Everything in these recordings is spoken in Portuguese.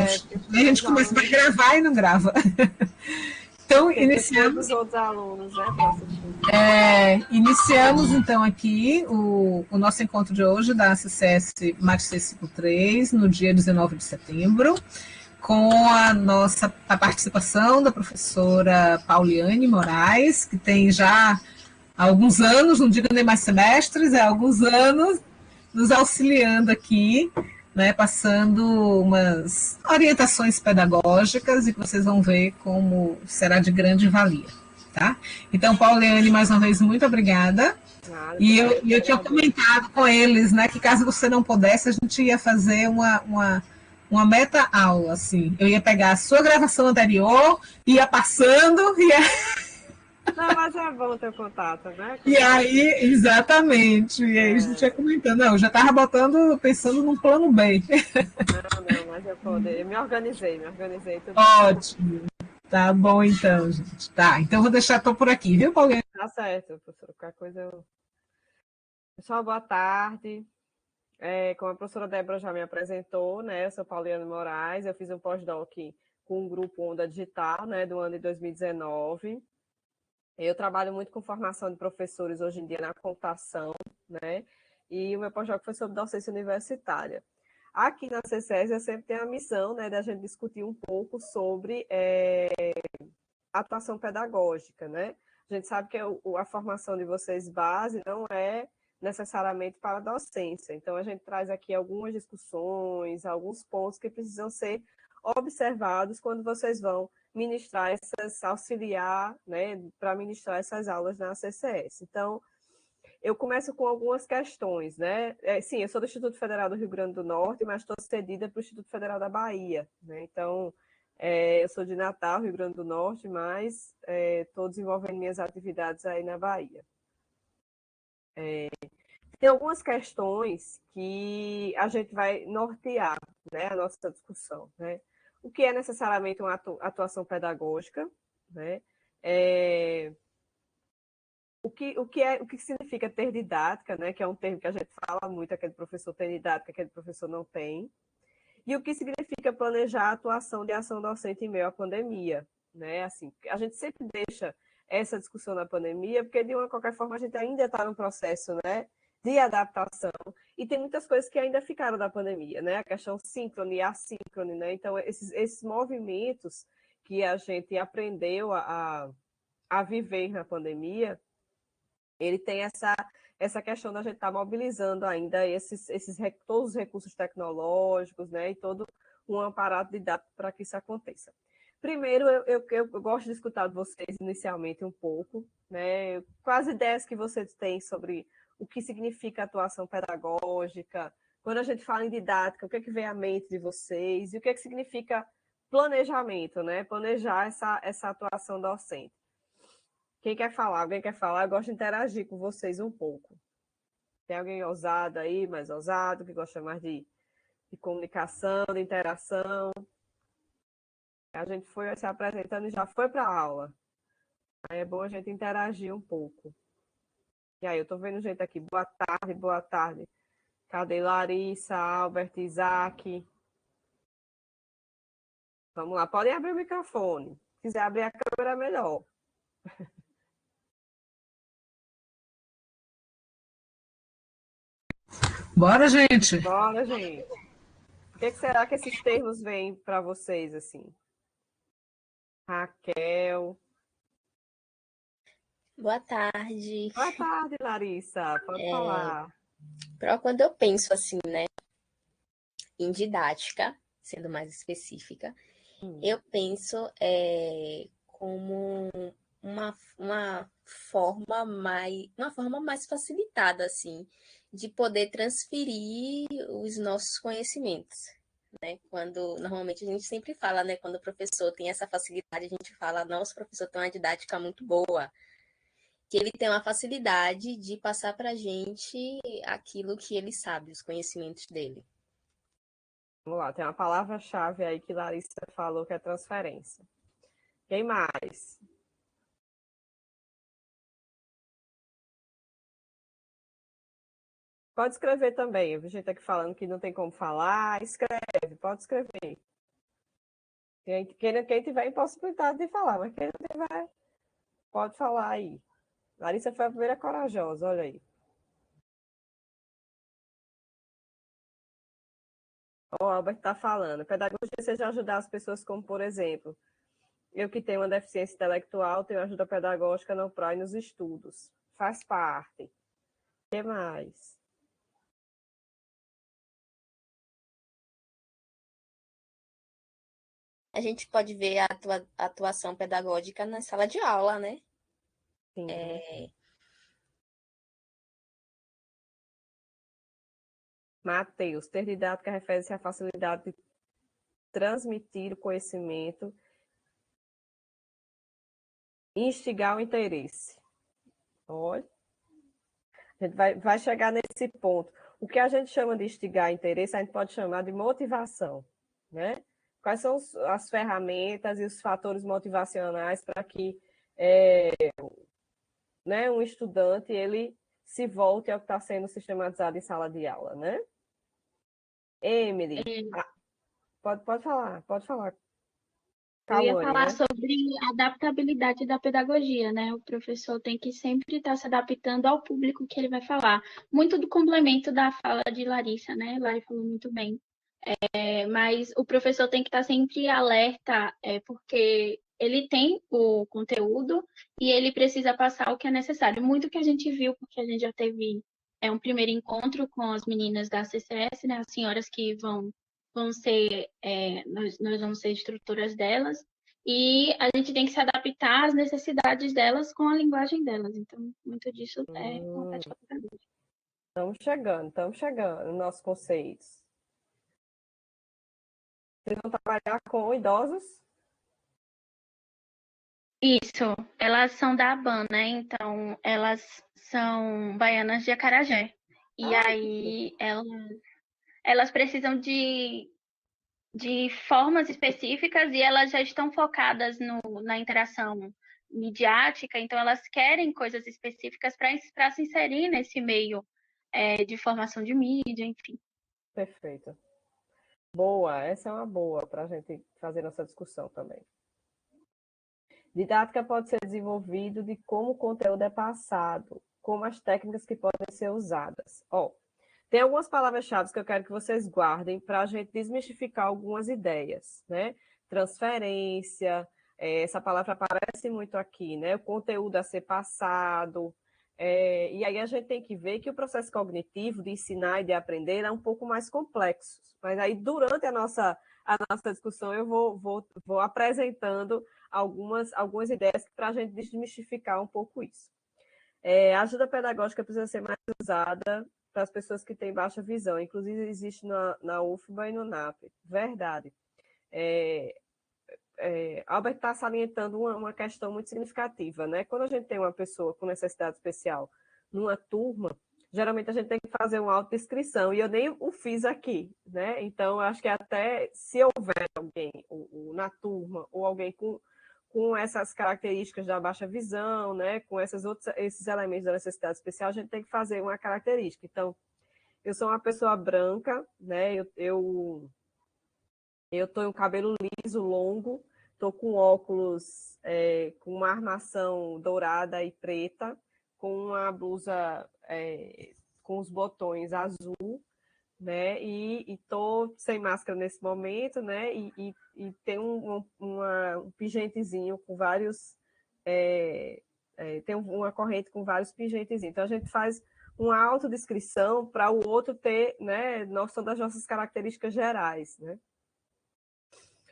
A gente começa a gravar e não grava. Então, iniciamos. Os outros alunos, né, para assistir. Iniciamos, então, aqui o nosso encontro de hoje da CCS Maricê Ciclo 3, no dia 19 de setembro, com a participação da professora Pauliane Moraes, que tem já alguns anos, não digo nem mais semestres, há alguns anos, nos auxiliando aqui, né, passando umas orientações pedagógicas e que vocês vão ver como será de grande valia. Tá? Então, Pauliane, mais uma vez, muito obrigada. E eu tinha comentado com eles, né, que caso você não pudesse, a gente ia fazer uma meta-aula, assim. Eu ia pegar a sua gravação anterior, ia passando, Não, mas é bom ter contato, né? E aí, exatamente. E aí a gente ia comentando, não, eu já estava pensando num plano B. Não, mas eu me organizei tudo. Ótimo. Tá bom, então, gente. Tá, então vou deixar, tô por aqui, viu, Paulinho? Tá certo, professora. Qualquer coisa eu... Pessoal, boa tarde. Como a professora Débora já me apresentou, né? Eu sou Pauliane Moraes, eu fiz um pós-doc com o grupo Onda Digital, né, do ano de 2019. Eu trabalho muito com formação de professores hoje em dia na computação, né? E o meu pós-doc foi sobre docência universitária. Aqui na CCS eu sempre tenho a missão, né, da gente discutir um pouco sobre atuação pedagógica, né? A gente sabe que a formação de vocês base não é necessariamente para a docência. Então, a gente traz aqui algumas discussões, alguns pontos que precisam ser observados quando vocês vão ministrar auxiliar, né, para ministrar essas aulas na CCS. Então, eu começo com algumas questões, né? Sim, eu sou do Instituto Federal do Rio Grande do Norte, mas estou cedida para o Instituto Federal da Bahia, né? Então, eu sou de Natal, Rio Grande do Norte, mas estou desenvolvendo minhas atividades aí na Bahia. Tem algumas questões que a gente vai nortear, né, a nossa discussão, né? O que é necessariamente uma atuação pedagógica, né? O que significa ter didática, né? Que é um termo que a gente fala muito, aquele professor tem didática, aquele professor não tem. E o que significa planejar a atuação de ação docente em meio à pandemia, né? Assim, a gente sempre deixa essa discussão na pandemia, porque de uma qualquer forma a gente ainda está no processo, né, de adaptação, e tem muitas coisas que ainda ficaram da pandemia, né? A questão síncrone e assíncrone, né? Então, esses movimentos que a gente aprendeu a viver na pandemia, ele tem essa questão da gente estar mobilizando ainda todos os recursos tecnológicos, né, e todo um aparato didático para que isso aconteça. Primeiro, eu gosto de escutar de vocês inicialmente um pouco, né, quais ideias que vocês têm sobre o que significa atuação pedagógica, quando a gente fala em didática, o que é que vem à mente de vocês, e o que é que significa planejamento, né, planejar essa atuação docente. Quem quer falar? Alguém quer falar? Eu gosto de interagir com vocês um pouco. Tem alguém ousado aí, mais ousado, que gosta mais de comunicação, de interação? A gente foi se apresentando e já foi para a aula. Aí é bom a gente interagir um pouco. E aí, eu estou vendo gente aqui. Boa tarde, boa tarde. Cadê Larissa, Albert, Isaac? Vamos lá, podem abrir o microfone. Se quiser abrir a câmera, é melhor. Bora, gente. Bora, gente. O que será que esses termos vêm para vocês, assim? Raquel. Boa tarde. Boa tarde, Larissa. Pode falar. Quando eu penso assim, né, em didática, sendo mais específica, eu penso como uma forma mais facilitada, assim, de poder transferir os nossos conhecimentos, né? Quando normalmente a gente sempre fala, né, quando o professor tem essa facilidade, a gente fala, nossa, o professor tem uma didática muito boa, que ele tem uma facilidade de passar para a gente aquilo que ele sabe, os conhecimentos dele. Vamos lá, tem uma palavra-chave aí que Larissa falou, que é transferência. Quem mais? Pode escrever também. A gente aqui falando que não tem como falar. Escreve, pode escrever. Quem tiver impossibilidade de falar, mas quem não tiver, pode falar aí. Larissa foi a primeira corajosa, olha aí. O Albert está falando. Pedagogia seja ajudar as pessoas, como, por exemplo, eu que tenho uma deficiência intelectual, tenho ajuda pedagógica no PRO e nos estudos. Faz parte. O que mais? A gente pode ver a atuação pedagógica na sala de aula, né? Sim. Matheus, ter didática refere-se à facilidade de transmitir o conhecimento, instigar o interesse. Olha, a gente vai chegar nesse ponto. O que a gente chama de instigar interesse, a gente pode chamar de motivação, né? Quais são as ferramentas e os fatores motivacionais para que né, um estudante ele se volte ao que está sendo sistematizado em sala de aula, né? Emily, pode falar. Eu ia Cauane, falar né? sobre a adaptabilidade da pedagogia, né? O professor tem que sempre estar se adaptando ao público que ele vai falar. Muito do complemento da fala de Larissa, né? Lari falou muito bem. Mas o professor tem que estar sempre alerta, porque ele tem o conteúdo e ele precisa passar o que é necessário. Muito que a gente viu, porque a gente já teve um primeiro encontro com as meninas da CCS, né? As senhoras que vão ser, nós vamos ser instrutoras delas, e a gente tem que se adaptar às necessidades delas com a linguagem delas. Então, muito disso é uma prática pedagógica. Estamos chegando nos nossos conceitos. Vocês vão trabalhar com idosos? Isso, elas são da ABAN, né? Então, elas são baianas de Acarajé. E aí, elas precisam de formas específicas e elas já estão focadas na interação midiática, então elas querem coisas específicas para se inserir nesse meio de formação de mídia, enfim. Perfeito. Boa, essa é uma boa para a gente fazer nossa discussão também. Didática pode ser desenvolvido de como o conteúdo é passado, como as técnicas que podem ser usadas. Tem algumas palavras-chave que eu quero que vocês guardem para a gente desmistificar algumas ideias, né? Transferência, essa palavra aparece muito aqui, né? O conteúdo a ser passado. E aí a gente tem que ver que o processo cognitivo de ensinar e de aprender é um pouco mais complexo. Mas aí, durante a nossa discussão, eu vou apresentando algumas ideias para a gente desmistificar um pouco isso. A ajuda pedagógica precisa ser mais usada para as pessoas que têm baixa visão. Inclusive, existe na UFBA e no NAP. Verdade. Albert está salientando uma questão muito significativa, né? Quando a gente tem uma pessoa com necessidade especial numa turma, geralmente a gente tem que fazer uma autodescrição, e eu nem o fiz aqui, né? Então, acho que até se houver alguém na turma, ou alguém com essas características da baixa visão, né? Com esses elementos da necessidade especial, a gente tem que fazer uma característica. Então, eu sou uma pessoa branca, né? Eu estou com o cabelo liso, longo, estou com óculos com uma armação dourada e preta, com uma blusa com os botões azul, né? E estou sem máscara nesse momento, né? E tem um pingentezinho com vários... tem uma corrente com vários pingentezinhos. Então, a gente faz uma autodescrição para o outro ter, né, noção das nossas características gerais, né?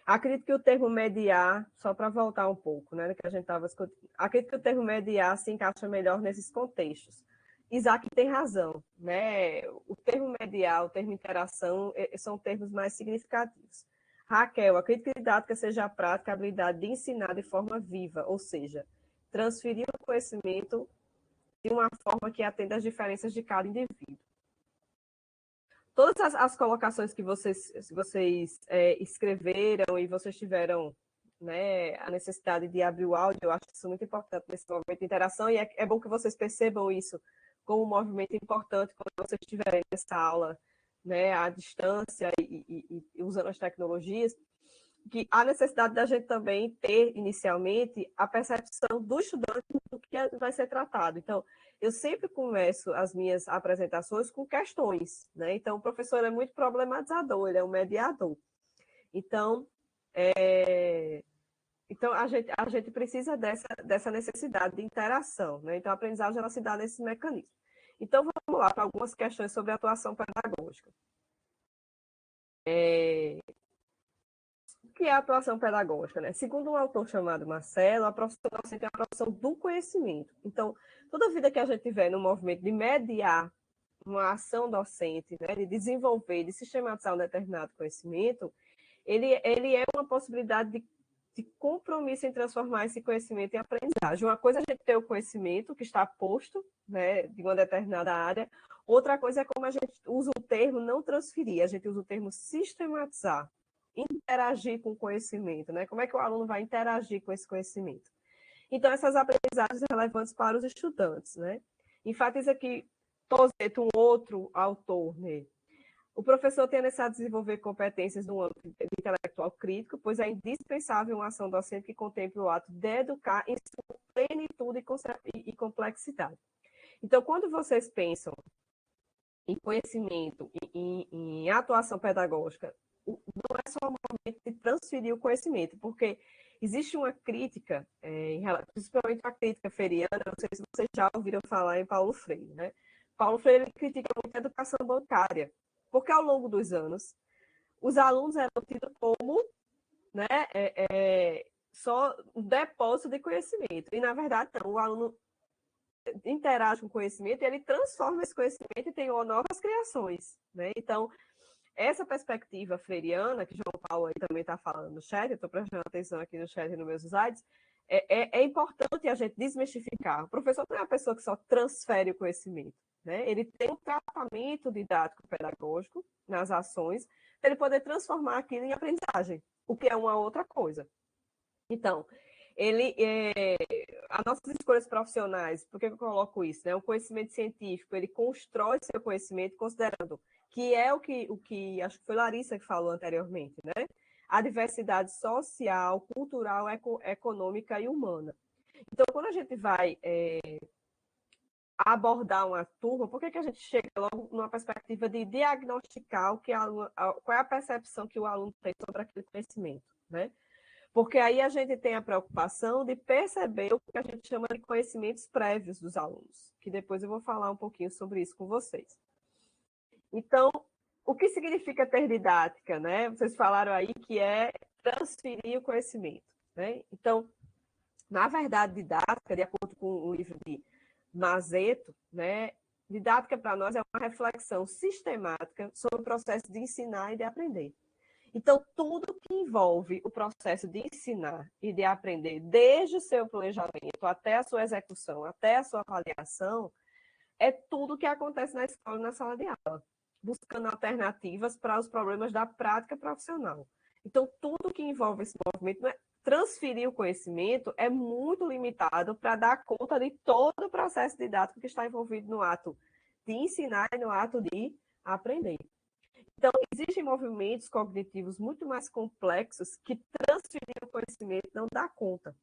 Acredito que o termo mediar, só para voltar um pouco, né, que a gente estava discutindo, acredito que o termo mediar se encaixa melhor nesses contextos. Isaac tem razão, né? O termo mediar, o termo interação, são termos mais significativos. Raquel, acredito que didática seja a prática, a habilidade de ensinar de forma viva, ou seja, transferir o conhecimento de uma forma que atenda às diferenças de cada indivíduo. Todas as colocações que vocês escreveram e vocês tiveram, né, a necessidade de abrir o áudio, eu acho isso muito importante nesse momento de interação, e é bom que vocês percebam isso como um movimento importante quando vocês estiverem nessa aula, né, à distância e usando as tecnologias. que há necessidade da gente também ter, inicialmente, a percepção do estudante do que vai ser tratado. Então, eu sempre começo as minhas apresentações com questões, né? Então, o professor é muito problematizador, ele é um mediador. Então, então a gente precisa dessa necessidade de interação, né? Então, a aprendizagem ela se dá nesses mecanismos. Então, vamos lá para algumas questões sobre a atuação pedagógica. O que é a atuação pedagógica, né? Segundo um autor chamado Marcelo, a profissão docente é a profissão do conhecimento. Então, toda vida que a gente tiver no movimento de mediar uma ação docente, né, de desenvolver, de sistematizar um determinado conhecimento, ele é uma possibilidade de compromisso em transformar esse conhecimento em aprendizagem. Uma coisa é a gente ter o conhecimento que está posto, né, de uma determinada área, outra coisa é como a gente usa o termo não transferir, a gente usa o termo sistematizar, interagir com o conhecimento, né? Como é que o aluno vai interagir com esse conhecimento? Então, essas aprendizagens relevantes para os estudantes, né? Enfatiza aqui Tozeto, um outro autor, né? O professor tem a necessidade de desenvolver competências no âmbito intelectual crítico, pois é indispensável uma ação docente que contemple o ato de educar em sua plenitude e complexidade. Então, quando vocês pensam em conhecimento, em atuação pedagógica, não é só o momento de transferir o conhecimento, porque existe uma crítica, principalmente a crítica freiriana, não sei se vocês já ouviram falar em Paulo Freire, né? Paulo Freire critica muito a educação bancária, porque ao longo dos anos, os alunos eram tidos como, né, só um depósito de conhecimento, e na verdade não, o aluno interage com o conhecimento e ele transforma esse conhecimento e tem novas criações, né? Então, essa perspectiva freiriana, que João Paulo aí também está falando no chat, eu estou prestando atenção aqui no chat e nos meus slides, é importante a gente desmistificar. O professor não é uma pessoa que só transfere o conhecimento, né? Ele tem um tratamento didático pedagógico nas ações para ele poder transformar aquilo em aprendizagem, o que é uma outra coisa. Então, as nossas escolhas profissionais, por que eu coloco isso? Né? O conhecimento científico, ele constrói seu conhecimento considerando que é o que acho que foi Larissa que falou anteriormente, né? A diversidade social, cultural, econômica e humana. Então, quando a gente vai abordar uma turma, por que a gente chega logo numa perspectiva de diagnosticar qual é a percepção que o aluno tem sobre aquele conhecimento, né? Porque aí a gente tem a preocupação de perceber o que a gente chama de conhecimentos prévios dos alunos, que depois eu vou falar um pouquinho sobre isso com vocês. Então, o que significa ter didática, né? Vocês falaram aí que é transferir o conhecimento, né? Então, na verdade, didática, de acordo com o livro de Mazeto, né? Didática para nós é uma reflexão sistemática sobre o processo de ensinar e de aprender. Então, tudo que envolve o processo de ensinar e de aprender, desde o seu planejamento até a sua execução, até a sua avaliação, é tudo que acontece na escola e na sala de aula, buscando alternativas para os problemas da prática profissional. Então, tudo que envolve esse movimento, transferir o conhecimento é muito limitado para dar conta de todo o processo didático que está envolvido no ato de ensinar e no ato de aprender. Então, existem movimentos cognitivos muito mais complexos que transferir o conhecimento não dá conta.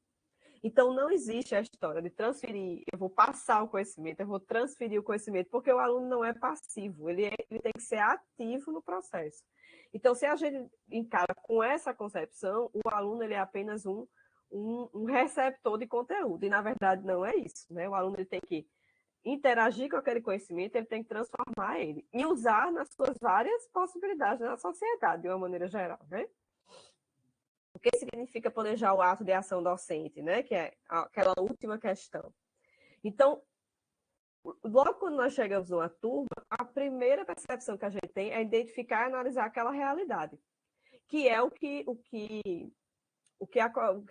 Então, não existe a história de transferir, eu vou passar o conhecimento, eu vou transferir o conhecimento, porque o aluno não é passivo, ele tem que ser ativo no processo. Então, se a gente encara com essa concepção, o aluno ele é apenas um receptor de conteúdo, e na verdade não é isso, né? O aluno ele tem que interagir com aquele conhecimento, ele tem que transformar ele e usar nas suas várias possibilidades na sociedade, de uma maneira geral, né? O que significa planejar o ato de ação docente, né? Que é aquela última questão. Então, logo quando nós chegamos numa turma, a primeira percepção que a gente tem é identificar e analisar aquela realidade, que é o que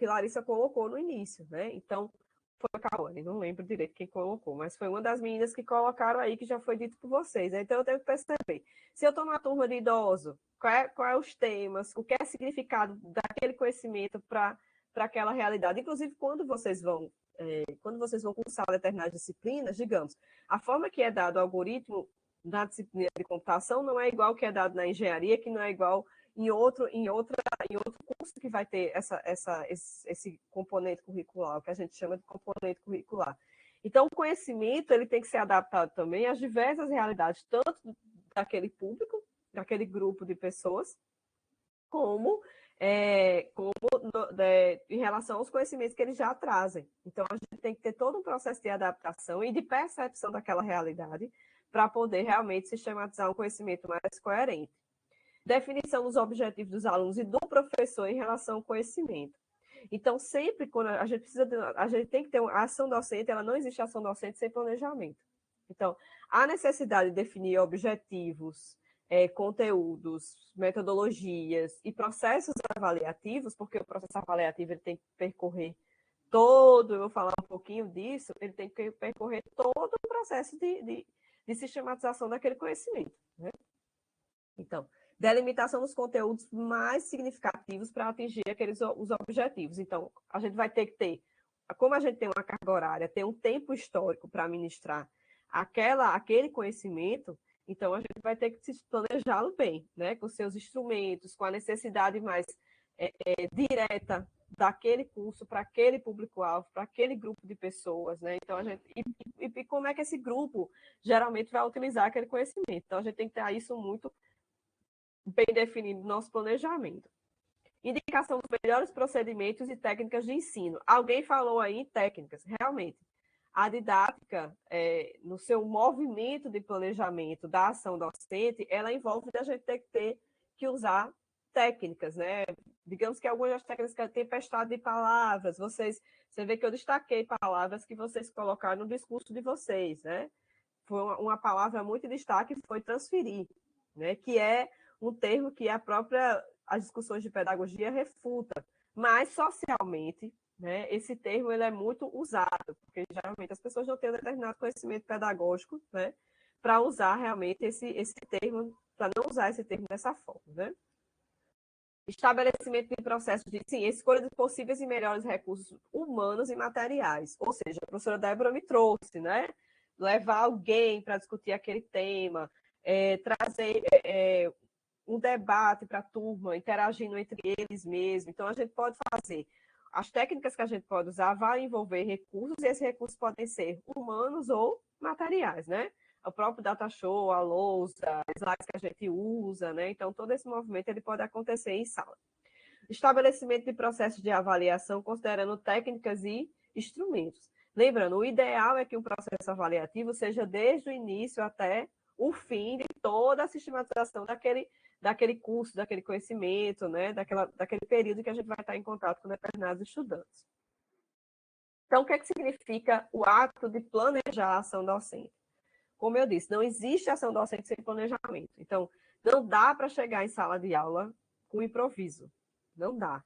Larissa colocou no início, né? Então, foi a Cauane, não lembro direito quem colocou, mas foi uma das meninas que colocaram aí, que já foi dito por vocês. Então, eu tenho que perceber. Se eu estou numa turma de idoso, qual é os temas, o que é o significado daquele conhecimento para aquela realidade. Inclusive, quando vocês vão cursar determinadas disciplinas, digamos, a forma que é dado o algoritmo na disciplina de computação não é igual que é dado na engenharia, que não é igual em outro curso que vai ter esse componente curricular, o que a gente chama de componente curricular. Então, o conhecimento ele tem que ser adaptado também às diversas realidades, tanto daquele público, daquele grupo de pessoas, como em relação aos conhecimentos que eles já trazem. Então, a gente tem que ter todo um processo de adaptação e de percepção daquela realidade para poder realmente sistematizar um conhecimento mais coerente. Definição dos objetivos dos alunos e do professor em relação ao conhecimento. Então, sempre quando a gente tem que ter uma ação docente, ela não existe ação docente sem planejamento. Então, há necessidade de definir objetivos, conteúdos, metodologias e processos avaliativos, porque o processo avaliativo ele tem que percorrer todo, eu vou falar um pouquinho disso, ele tem que percorrer todo o processo de sistematização daquele conhecimento, né? Então, delimitação dos conteúdos mais significativos para atingir os objetivos. Então, a gente vai ter que ter, como a gente tem uma carga horária, tem um tempo histórico para ministrar aquele conhecimento, então a gente vai ter que se planejá-lo bem, né? Com seus instrumentos, com a necessidade mais direta daquele curso para aquele público-alvo, para aquele grupo de pessoas, né? Então, e como é que esse grupo geralmente vai utilizar aquele conhecimento. Então, a gente tem que ter isso muito bem definido no nosso planejamento. Indicação dos melhores procedimentos e técnicas de ensino. Alguém falou aí em técnicas, realmente. A didática, no seu movimento de planejamento da ação docente, ela envolve a gente ter que usar técnicas, né? Digamos que algumas das técnicas que tempestade de palavras, você vê que eu destaquei palavras que vocês colocaram no discurso de vocês, né? Foi uma palavra muito em destaque, foi transferir, né? Que é um termo que as discussões de pedagogia refuta, mas socialmente, né, esse termo ele é muito usado, porque geralmente as pessoas não têm um determinado conhecimento pedagógico, né, para usar realmente esse termo, para não usar esse termo dessa forma, né? Estabelecimento de processos de escolha de possíveis e melhores recursos humanos e materiais. Ou seja, a professora Débora me trouxe, né? Levar alguém para discutir aquele tema, trazer um debate para a turma, interagindo entre eles mesmos. Então, a gente pode fazer. As técnicas que a gente pode usar vai envolver recursos, e esses recursos podem ser humanos ou materiais, né? O próprio data show, a lousa, slides que a gente usa, né? Então, todo esse movimento ele pode acontecer em sala. Estabelecimento de processos de avaliação, considerando técnicas e instrumentos. Lembrando, o ideal é que um processo avaliativo seja desde o início até o fim de toda a sistematização daquele curso, daquele conhecimento, né? daquele período que a gente vai estar em contato com determinados estudantes. Então, o que significa o ato de planejar a ação docente? Como eu disse, não existe ação docente sem planejamento. Então, não dá para chegar em sala de aula com improviso. Não dá.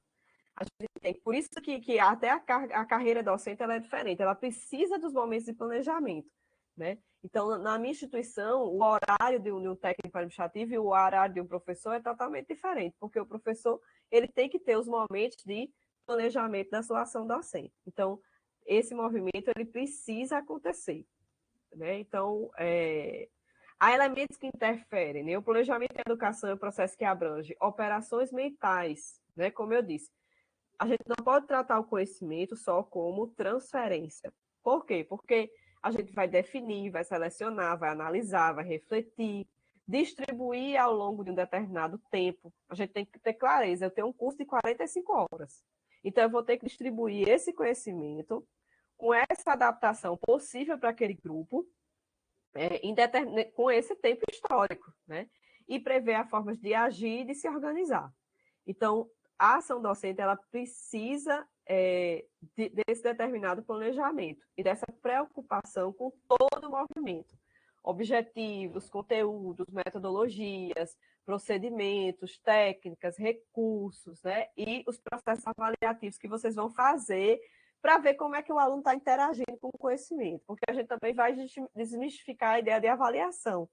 Por isso que até a carreira docente ela é diferente. Ela precisa dos momentos de planejamento, né? Então, na minha instituição, o horário de um técnico administrativo e o horário de um professor é totalmente diferente, porque o professor ele tem que ter os momentos de planejamento da sua ação docente. Então, esse movimento ele precisa acontecer, né? Então, há elementos que interferem, né? O planejamento da educação é um processo que abrange operações mentais, né? Como eu disse, a gente não pode tratar o conhecimento só como transferência. Por quê? Porque a gente vai definir, vai selecionar, vai analisar, vai refletir, distribuir ao longo de um determinado tempo. A gente tem que ter clareza. Eu tenho um curso de 45 horas. Então, eu vou ter que distribuir esse conhecimento com essa adaptação possível para aquele grupo, com esse tempo histórico, né? E prever as formas de agir e de se organizar. Então, a ação docente ela precisa desse determinado planejamento e dessa preocupação com todo o movimento. Objetivos, conteúdos, metodologias, procedimentos, técnicas, recursos, né? E os processos avaliativos que vocês vão fazer para ver como é que o aluno está interagindo com o conhecimento, porque a gente também vai desmistificar a ideia de avaliação,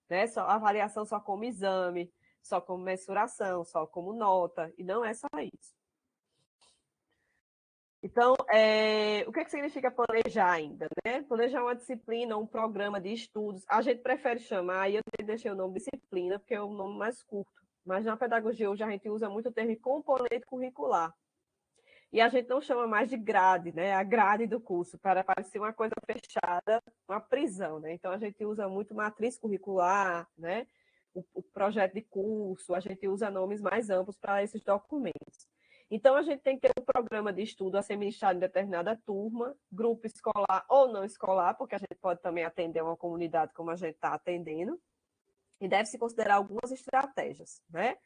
né? Avaliação só como exame, só como mensuração, só como nota, e não é só isso. Então, o que significa planejar ainda, né? Planejar uma disciplina, um programa de estudos, a gente prefere chamar, e eu deixei o nome disciplina, porque é o nome mais curto, mas na pedagogia hoje a gente usa muito o termo componente curricular. E a gente não chama mais de grade, né? A grade do curso, para parecer uma coisa fechada, uma prisão, né? Então a gente usa muito matriz curricular, né? O projeto de curso, a gente usa nomes mais amplos para esses documentos. Então, a gente tem que ter um programa de estudo a ser ministrado em determinada turma, grupo escolar ou não escolar, porque a gente pode também atender uma comunidade como a gente está atendendo, e deve-se considerar algumas estratégias, né?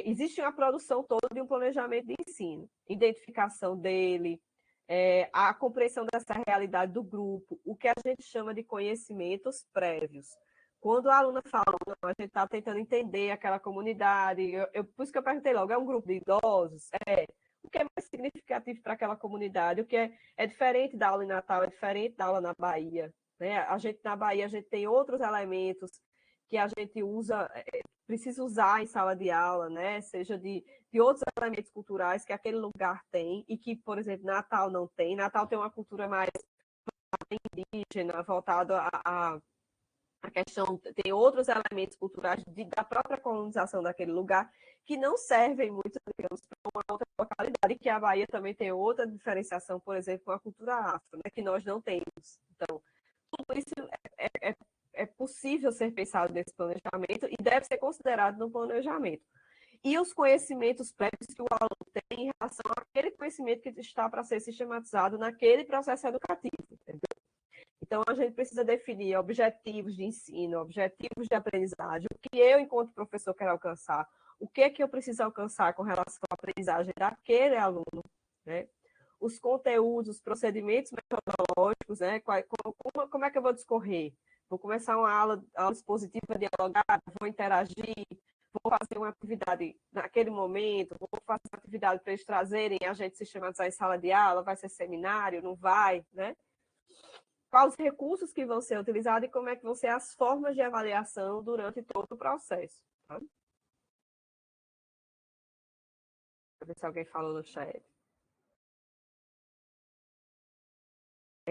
Existe uma produção toda de um planejamento de ensino, identificação dele, a compreensão dessa realidade do grupo, o que a gente chama de conhecimentos prévios. Quando a aluna fala, não, a gente está tentando entender aquela comunidade, por isso que eu perguntei logo, é um grupo de idosos? O que é mais significativo para aquela comunidade? O que é diferente da aula em Natal, é diferente da aula na Bahia, né? Na Bahia, a gente tem outros elementos que a gente usa, precisa usar em sala de aula, né? Seja de outros elementos culturais que aquele lugar tem e que, por exemplo, Natal não tem. Natal tem uma cultura mais indígena, voltada a questão, tem outros elementos culturais da própria colonização daquele lugar que não servem muito, digamos, para uma outra localidade, que a Bahia também tem outra diferenciação, por exemplo, com a cultura afro, né, que nós não temos. Então, tudo isso é possível ser pensado nesse planejamento e deve ser considerado no planejamento. E os conhecimentos prévios que o aluno tem em relação àquele conhecimento que está para ser sistematizado naquele processo educativo, entendeu? Então, a gente precisa definir objetivos de ensino, objetivos de aprendizagem, o que eu, enquanto professor, quero alcançar, o que é que eu preciso alcançar com relação à aprendizagem daquele aluno, né? Os conteúdos, os procedimentos metodológicos, né? Como é que eu vou discorrer? Vou começar uma aula expositiva dialogada, vou interagir, vou fazer uma atividade naquele momento, vou fazer uma atividade para eles trazerem a gente sistematizar em sala de aula, vai ser seminário, não vai, né? Quais os recursos que vão ser utilizados e como é que vão ser as formas de avaliação durante todo o processo. Tá? Deixa eu ver se alguém falou no chat.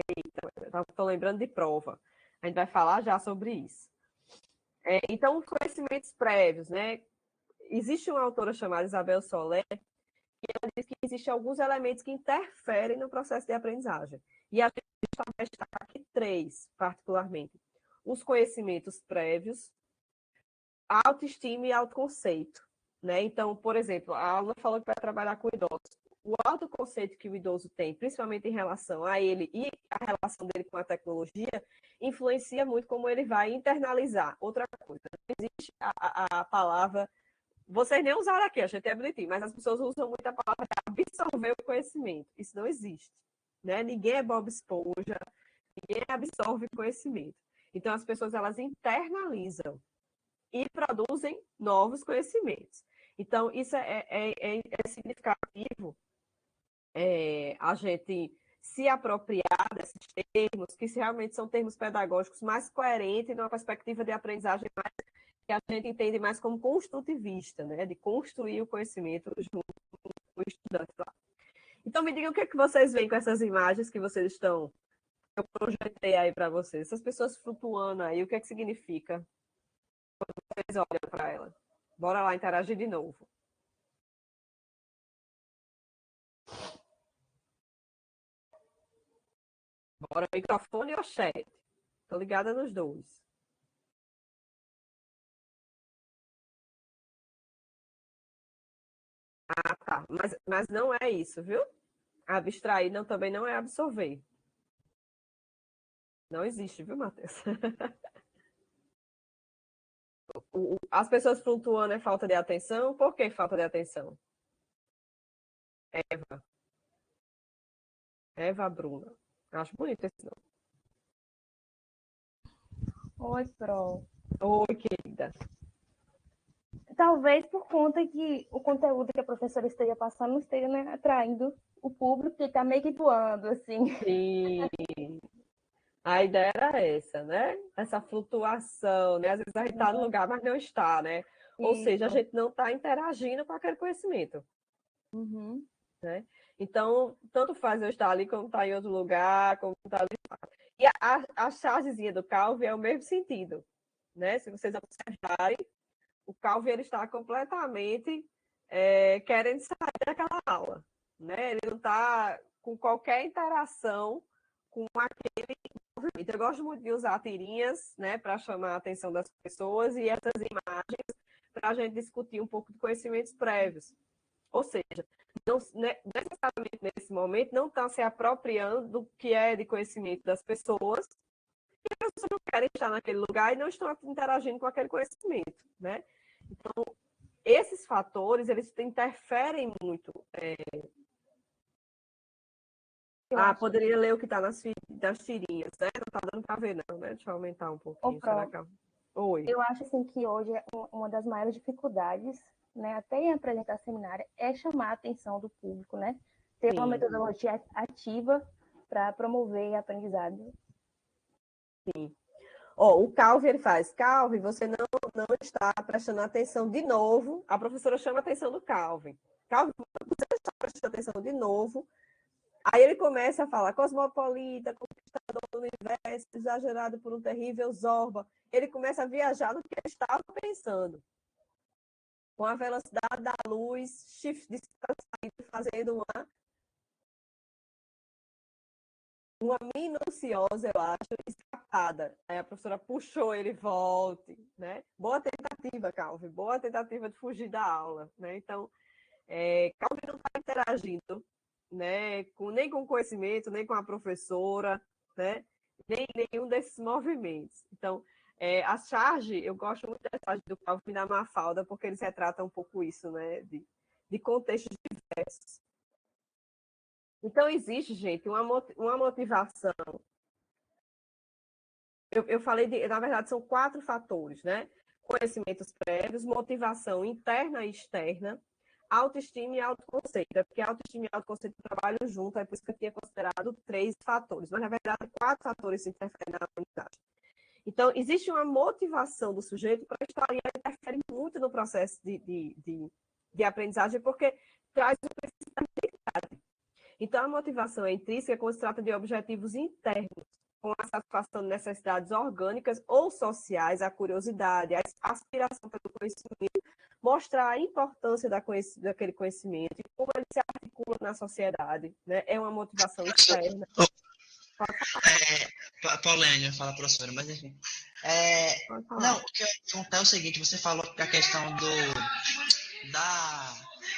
Eita, estou lembrando de prova. A gente vai falar já sobre isso. Então, os conhecimentos prévios, né? Existe uma autora chamada Isabel Soler, que ela diz que existem alguns elementos que interferem no processo de aprendizagem. E a gente destaca aqui 3, particularmente. Os conhecimentos prévios, a autoestima e autoconceito. Né? Então, por exemplo, a aluna falou que vai trabalhar com idosos. O autoconceito que o idoso tem, principalmente em relação a ele e a relação dele com a tecnologia, influencia muito como ele vai internalizar. Outra coisa, não existe a palavra... Vocês nem usaram aqui, a gente é bonitinho, mas as pessoas usam muito a palavra absorver o conhecimento. Isso não existe. Né? Ninguém é Bob Esponja, ninguém absorve conhecimento. Então, as pessoas, elas internalizam e produzem novos conhecimentos. Então, isso é significativo a gente se apropriar desses termos, que realmente são termos pedagógicos mais coerentes numa perspectiva de aprendizagem mais, que a gente entende mais como construtivista, né? De construir o conhecimento junto com o estudante lá. Então, me digam o que é que vocês veem com essas imagens que vocês estão... Eu projetei aí para vocês. Essas pessoas flutuando aí, o que é que significa? Vocês olham para ela. Bora lá interagir de novo. Bora, microfone ou chat? Tô ligada nos dois. Ah, tá. Mas não é isso, viu? Abstrair também não é absorver. Não existe, viu, Matheus? As pessoas flutuando é falta de atenção? Por que falta de atenção? Eva Bruna. Acho bonito esse nome. Oi, Pro. Oi, querida. Talvez por conta que o conteúdo que a professora esteja passando não esteja, né, atraindo o público que está meio que voando, assim. Sim. A ideia era essa, né? Essa flutuação, né? Às vezes a gente está no lugar, mas não está, né? Ou seja, a gente não está interagindo com aquele conhecimento. Uhum. Né? Então, tanto faz eu estar ali como estar em outro lugar, como estar ali. E a chargezinha do Calvi é o mesmo sentido. Né? Se vocês observarem, o Calvin ele está completamente querendo sair daquela aula, né? Ele não está com qualquer interação com aquele movimento. Eu gosto muito de usar tirinhas, né, para chamar a atenção das pessoas e essas imagens para a gente discutir um pouco de conhecimentos prévios. Ou seja, não, necessariamente nesse momento não está se apropriando do que é de conhecimento das pessoas, e as pessoas não querem estar naquele lugar e não estão interagindo com aquele conhecimento, né? Então, esses fatores, eles interferem muito. Poderia ler o que está nas tirinhas, né? Não está dando para ver, não, né? Deixa eu aumentar um pouquinho. Será que... Oi. Eu acho assim, que hoje uma das maiores dificuldades, né, até em apresentar seminário, é chamar a atenção do público, né? Ter uma metodologia ativa para promover a aprendizagem. Sim. O Calvin, ele faz, Calvin, você não está prestando atenção de novo. A professora chama a atenção do Calvin. Calvin, você não está prestando atenção de novo. Aí ele começa a falar, cosmopolita, conquistador do universo, exagerado por um terrível Zorba. Ele começa a viajar no que ele estava pensando. Com a velocidade da luz, shift de fazendo uma minuciosa, eu acho, escapada. Aí a professora puxou ele, volte, né? Boa tentativa, Calvin, boa tentativa de fugir da aula, né? Então, Calvin não está interagindo, né? Nem com o conhecimento, nem com a professora, né? Nem nenhum desses movimentos. Então, a charge, eu gosto muito da charge do Calvin da Mafalda, porque eles retratam um pouco isso, né? De contextos diversos. Então, existe, gente, uma motivação. Eu falei, na verdade, são 4 fatores, né? Conhecimentos prévios, motivação interna e externa, autoestima e autoconceito. É porque autoestima e autoconceito trabalham junto, é por isso que eu tinha considerado 3 fatores. Mas, na verdade, 4 fatores se interferem na aprendizagem. Então, existe uma motivação do sujeito para estar e interfere muito no processo de aprendizagem, porque traz uma necessidade. Então, a motivação é intrínseca quando se trata de objetivos internos, com a satisfação de necessidades orgânicas ou sociais, a curiosidade, a aspiração pelo conhecimento, mostrar a importância daquele conhecimento e como ele se articula na sociedade, né? É uma motivação externa. Paulânia, fala professora, mas enfim. Não, o que eu ia perguntar é o seguinte, você falou que a questão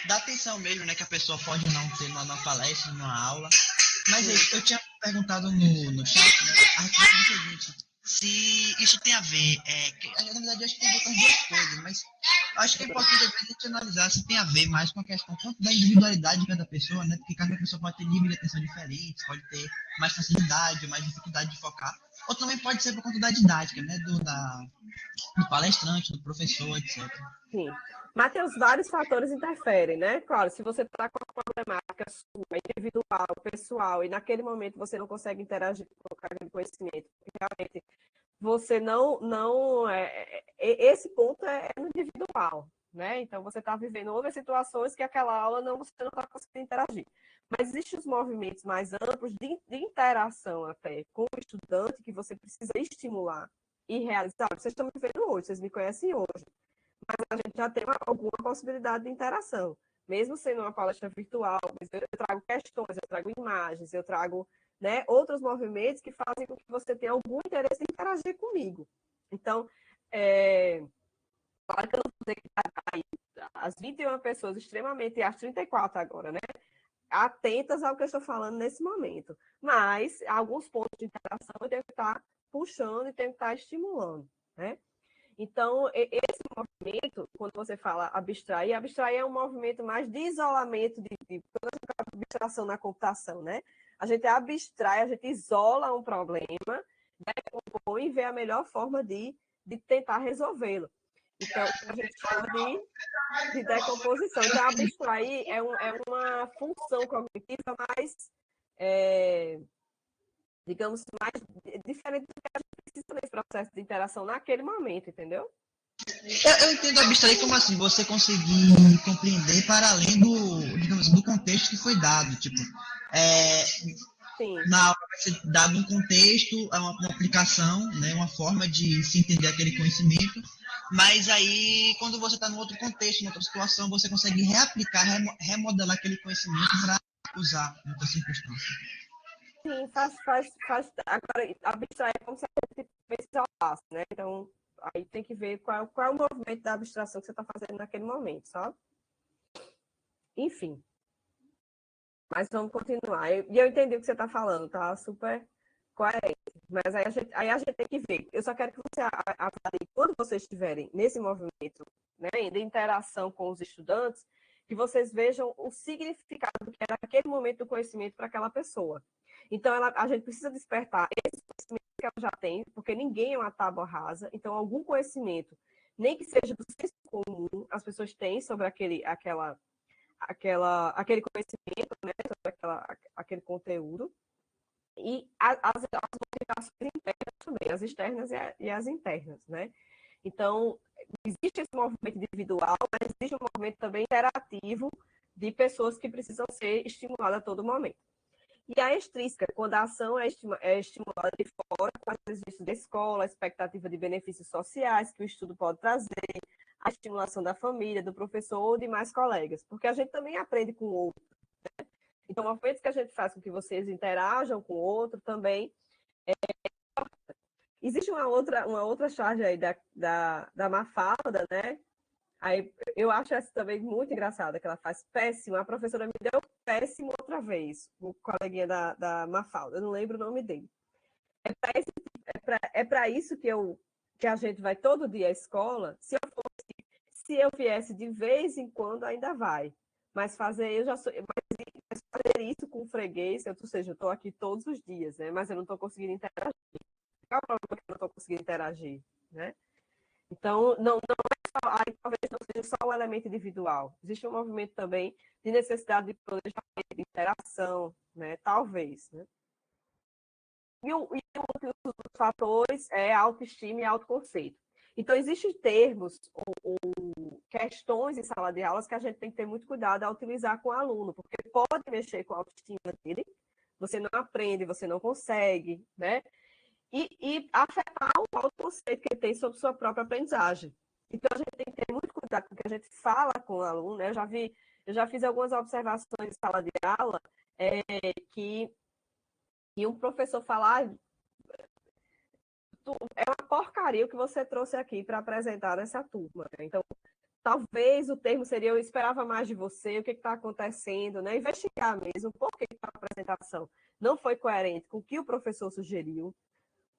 da atenção mesmo, né, que a pessoa pode não ter numa palestra, numa aula, mas eu tinha perguntado no chat, né, a respeito do seguinte, se isso tem a ver, na verdade eu acho que tem a ver com as duas coisas, mas acho que é importante a gente analisar se tem a ver mais com a questão tanto da individualidade de cada pessoa, né, porque cada pessoa pode ter nível de atenção diferentes, pode ter mais facilidade, mais dificuldade de focar, ou também pode ser por conta da didática, né, do palestrante, do professor, etc. Sim. Matheus, vários fatores interferem, né? Claro, se você está com uma problemática sua, individual, pessoal, e naquele momento você não consegue interagir com aquele conhecimento, realmente você esse ponto é no individual, né? Então, você está vivendo outras situações que aquela aula você não está conseguindo interagir. Mas existem os movimentos mais amplos de interação até com o estudante que você precisa estimular e realizar. Vocês estão me vendo hoje, vocês me conhecem hoje. Mas a gente já tem alguma possibilidade de interação. Mesmo sendo uma palestra virtual, eu trago questões, eu trago imagens, eu trago, né, outros movimentos que fazem com que você tenha algum interesse em interagir comigo. Então, claro que eu não vou dizer que aí, as 21 pessoas extremamente, e as 34 agora, né, atentas ao que eu estou falando nesse momento. Mas, alguns pontos de interação eu tenho que estar puxando e tenho que estar estimulando, né? Então, esse movimento, quando você fala abstrair é um movimento mais de isolamento, de abstração na computação, né? A gente abstrai, a gente isola um problema, decompõe e vê a melhor forma de tentar resolvê-lo. Então, a gente chama de decomposição. Então, abstrair é uma função cognitiva mais, digamos, mais diferente do que a gente precisa nesse processo de interação naquele momento, entendeu? Eu entendo abstrair como assim, você conseguir compreender para além do contexto que foi dado. Tipo, na aula vai ser dado um contexto, uma aplicação, né, uma forma de se entender aquele conhecimento, Mas aí, quando você está em outro contexto, em outra situação, você consegue reaplicar, remodelar aquele conhecimento para usar em outra circunstância. Sim, faz. Agora, abstrair é como se a gente isolasse, né? Então, aí tem que ver qual é o movimento da abstração que você está fazendo naquele momento, sabe? Enfim. Mas vamos continuar. E eu entendi o que você está falando, tá super coerente. Mas aí a gente tem que ver. Eu só quero que você avalie, quando vocês estiverem nesse movimento, né, de interação com os estudantes, que vocês vejam o significado que era aquele momento do conhecimento para aquela pessoa. Então, a gente precisa despertar esse conhecimento que ela já tem, porque ninguém é uma tábua rasa. Então, algum conhecimento, nem que seja do senso comum, as pessoas têm sobre aquele conhecimento, né, sobre aquele conteúdo, e as motivações internas também, as externas e as internas, né? Então, existe esse movimento individual, mas existe um movimento também interativo de pessoas que precisam ser estimuladas a todo momento. E a extrínseca, quando a ação é estimulada de fora, com as exigências da escola, a expectativa de benefícios sociais que o estudo pode trazer, a estimulação da família, do professor ou de mais colegas, porque a gente também aprende com o outro. Né? Então, movimentos que a gente faz com que vocês interajam com o outro também. Existe uma outra charge aí da Mafalda, né? Aí, eu acho essa também muito engraçada, que ela faz péssimo. A professora me deu péssimo outra vez, o coleguinha da Mafalda, eu não lembro o nome dele. É para isso que a gente vai todo dia à escola. Se eu viesse de vez em quando, ainda vai. Mas fazer isso com o freguês, ou seja, eu estou aqui todos os dias, né? Mas eu não estou conseguindo interagir. Qual é o problema que eu não estou conseguindo interagir, né? Então, não é só, aí talvez não seja só o elemento individual. Existe um movimento também de necessidade de planejamento, de interação, né? Talvez, né? E um dos fatores é a autoestima e autoconceito. Então, existem termos ou questões em sala de aulas que a gente tem que ter muito cuidado a utilizar com o aluno, porque pode mexer com a autoestima dele, você não aprende, você não consegue, né? E afetar o autoconceito que ele tem sobre sua própria aprendizagem. Então, a gente tem que ter muito cuidado com o que a gente fala com o aluno, né? Eu já fiz algumas observações em sala de aula que um professor fala, é uma porcaria o que você trouxe aqui para apresentar nessa turma. Né? Então, talvez o termo seria eu esperava mais de você, o que está acontecendo, né? Investigar mesmo por que a apresentação não foi coerente com o que o professor sugeriu,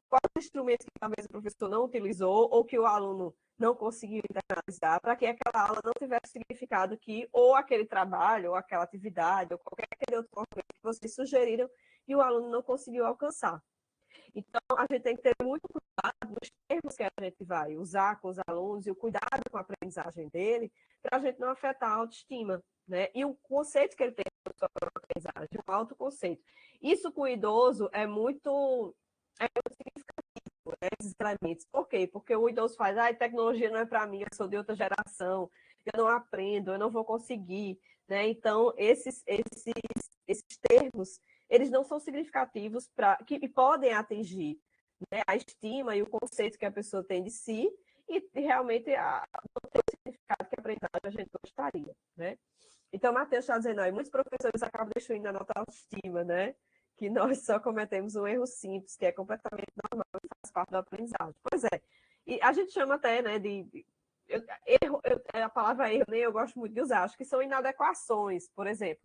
quais instrumentos que talvez o professor não utilizou ou que o aluno não conseguiu internalizar, para que aquela aula não tivesse significado que ou aquele trabalho, ou aquela atividade, ou qualquer aquele outro movimento que vocês sugeriram e o aluno não conseguiu alcançar. Então, a gente tem que ter muito cuidado nos termos que a gente vai usar com os alunos e o cuidado com a aprendizagem dele, para a gente não afetar a autoestima, né? E o conceito que ele tem sobre a sua própria aprendizagem, o autoconceito. Isso com o idoso é muito significativo, né, esses elementos. Por quê? Porque o idoso faz, tecnologia não é para mim, eu sou de outra geração, eu não aprendo, eu não vou conseguir, né? Então, esses termos, eles não são significativos que podem atingir, né, a estima e o conceito que a pessoa tem de si e realmente não tem o significado que a aprendizagem a gente gostaria, né? Então, o Matheus está dizendo, muitos professores acabam destruindo a nossa autoestima, né? Que nós só cometemos um erro simples, que é completamente normal e faz parte da aprendizagem. Pois é. E a gente chama até, né, a palavra erro, nem eu gosto muito de usar, acho que são inadequações, por exemplo.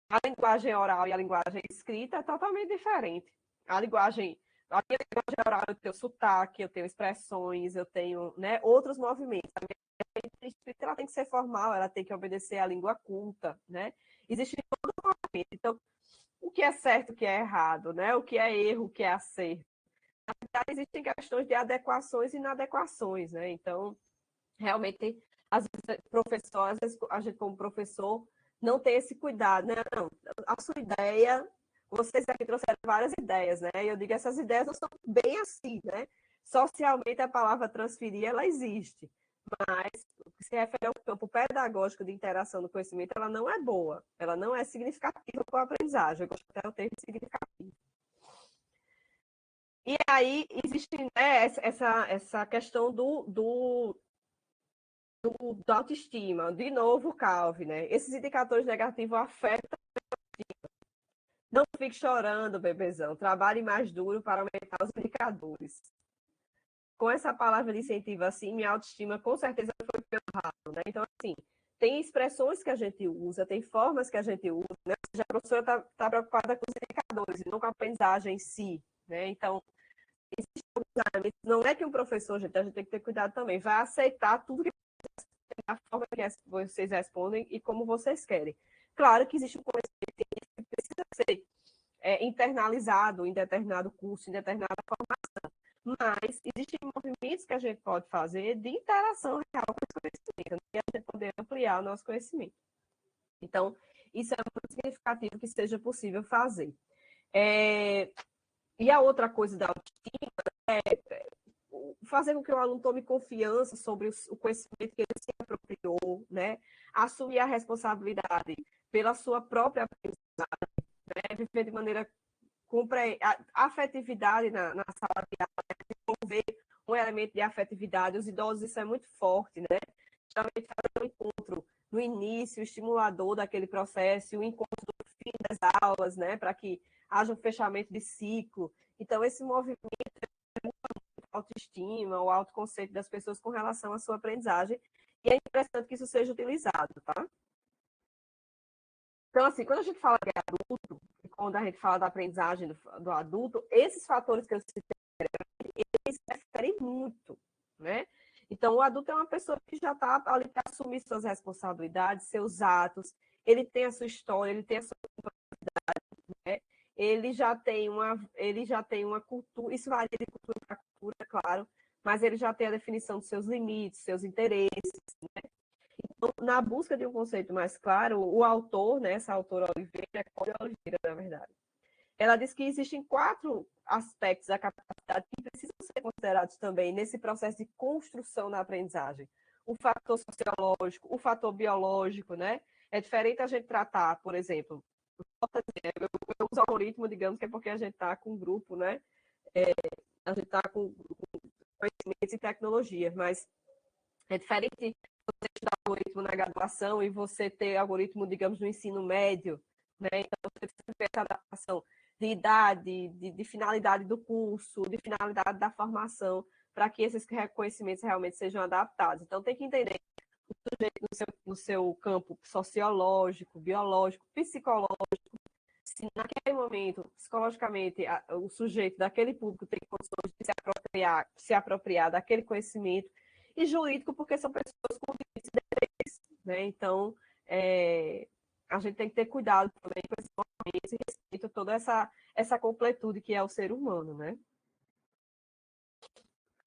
A linguagem oral e a linguagem escrita é totalmente diferente. A minha linguagem oral, eu tenho sotaque, eu tenho expressões, eu tenho, né, outros movimentos. A minha escrita ela tem que ser formal, ela tem que obedecer à língua culta, né? Existe todo um movimento. Então, o que é certo, o que é errado, né? O que é erro, o que é acerto. Na verdade, existem questões de adequações e inadequações, né? Então, realmente, às vezes, a gente como professor não tem esse cuidado, né? Não, a sua ideia, vocês aqui trouxeram várias ideias, né? E eu digo, essas ideias não são bem assim, né? Socialmente, a palavra transferir, ela existe, mas o que se refere ao campo pedagógico de interação do conhecimento, ela não é boa, ela não é significativa para a aprendizagem. Eu gosto até do termo significativo. E aí existe, né, essa questão da autoestima. De novo, Calvin, né? Esses indicadores negativos afetam. Não fique chorando, bebezão. Trabalhe mais duro para aumentar os indicadores. Com essa palavra de incentivo assim, minha autoestima com certeza foi pelo ralo, né? Então, assim, tem expressões que a gente usa, tem formas que a gente usa, né? Ou seja, a professora está preocupada com os indicadores, não com a aprendizagem em si, né? Então, não é que um professor, gente, a gente tem que ter cuidado também, vai aceitar tudo que a forma que vocês respondem e como vocês querem. Claro que existe um conhecimento que precisa ser internalizado em determinado curso, em determinada formação. Mas existem movimentos que a gente pode fazer de interação real com esse conhecimento, e a gente poder ampliar o nosso conhecimento. Então, isso é muito significativo que seja possível fazer. E a outra coisa da autoestima é fazer com que o aluno tome confiança sobre o conhecimento que ele se apropriou, né? Assumir a responsabilidade pela sua própria aprendizagem, né? Viver de maneira a afetividade na sala de aula, desenvolver um elemento de afetividade. Os idosos, isso é muito forte, né? Justamente fazer um encontro no início, estimulador daquele processo, o encontro no fim das aulas, né? Para que haja um fechamento de ciclo. Então, esse movimento é muito autoestima, o autoconceito das pessoas com relação à sua aprendizagem, e é interessante que isso seja utilizado, tá? Então, assim, quando a gente fala de adulto, quando a gente fala da aprendizagem do adulto, esses fatores que eu citei, eles referem muito, né? Então, o adulto é uma pessoa que já está ali para assumir suas responsabilidades, seus atos, ele tem a sua história, ele tem a sua complexidade, né? Ele já tem uma cultura, isso varia de cultura para cultura, claro, mas ele já tem a definição dos seus limites, seus interesses, né? Então, na busca de um conceito mais claro, o autor, né, essa autora Oliveira, Cláudia Oliveira, na verdade, ela diz que existem 4 aspectos da capacidade que precisam ser considerados também nesse processo de construção da aprendizagem. O fator sociológico, o fator biológico, né? É diferente a gente tratar, por exemplo, eu uso algoritmo, digamos que é porque a gente está com um grupo, né? A gente está com conhecimentos e tecnologia, mas é diferente você estudar algoritmo na graduação e você ter algoritmo, digamos, no ensino médio, né? Então, você precisa ter essa adaptação de idade, de finalidade do curso, de finalidade da formação, para que esses reconhecimentos realmente sejam adaptados. Então, tem que entender o sujeito no seu campo sociológico, biológico, psicológico, se naquele momento, psicologicamente, o sujeito daquele público tem condições de se apropriar daquele conhecimento, e jurídico, porque são pessoas com direitos e deveres, né? Então, a gente tem que ter cuidado também com esses movimentos e respeito a toda essa completude que é o ser humano, né?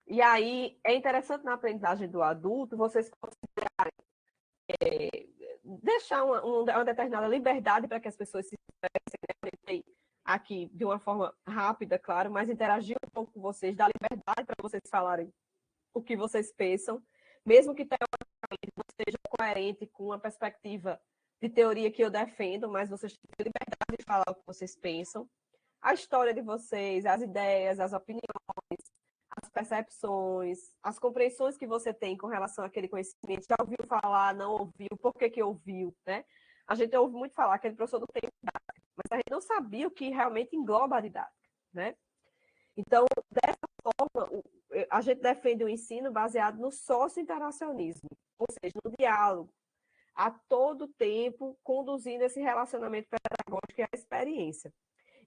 E aí, é interessante na aprendizagem do adulto vocês considerarem deixar uma determinada liberdade para que as pessoas se expressem, né? Aqui de uma forma rápida, claro, mas interagir um pouco com vocês, dar liberdade para vocês falarem o que vocês pensam, mesmo que teoricamente não esteja coerente com a perspectiva de teoria que eu defendo, mas vocês têm liberdade de falar o que vocês pensam, a história de vocês, as ideias, as opiniões, as percepções, as compreensões que você tem com relação àquele conhecimento. Já ouviu falar, não ouviu, por que ouviu, né? A gente ouve muito falar que aquele professor não tem didática, mas a gente não sabia o que realmente engloba a didática, né? Então, dessa forma, a gente defende o ensino baseado no socio-interacionismo, ou seja, no diálogo, a todo tempo conduzindo esse relacionamento pedagógico e a experiência.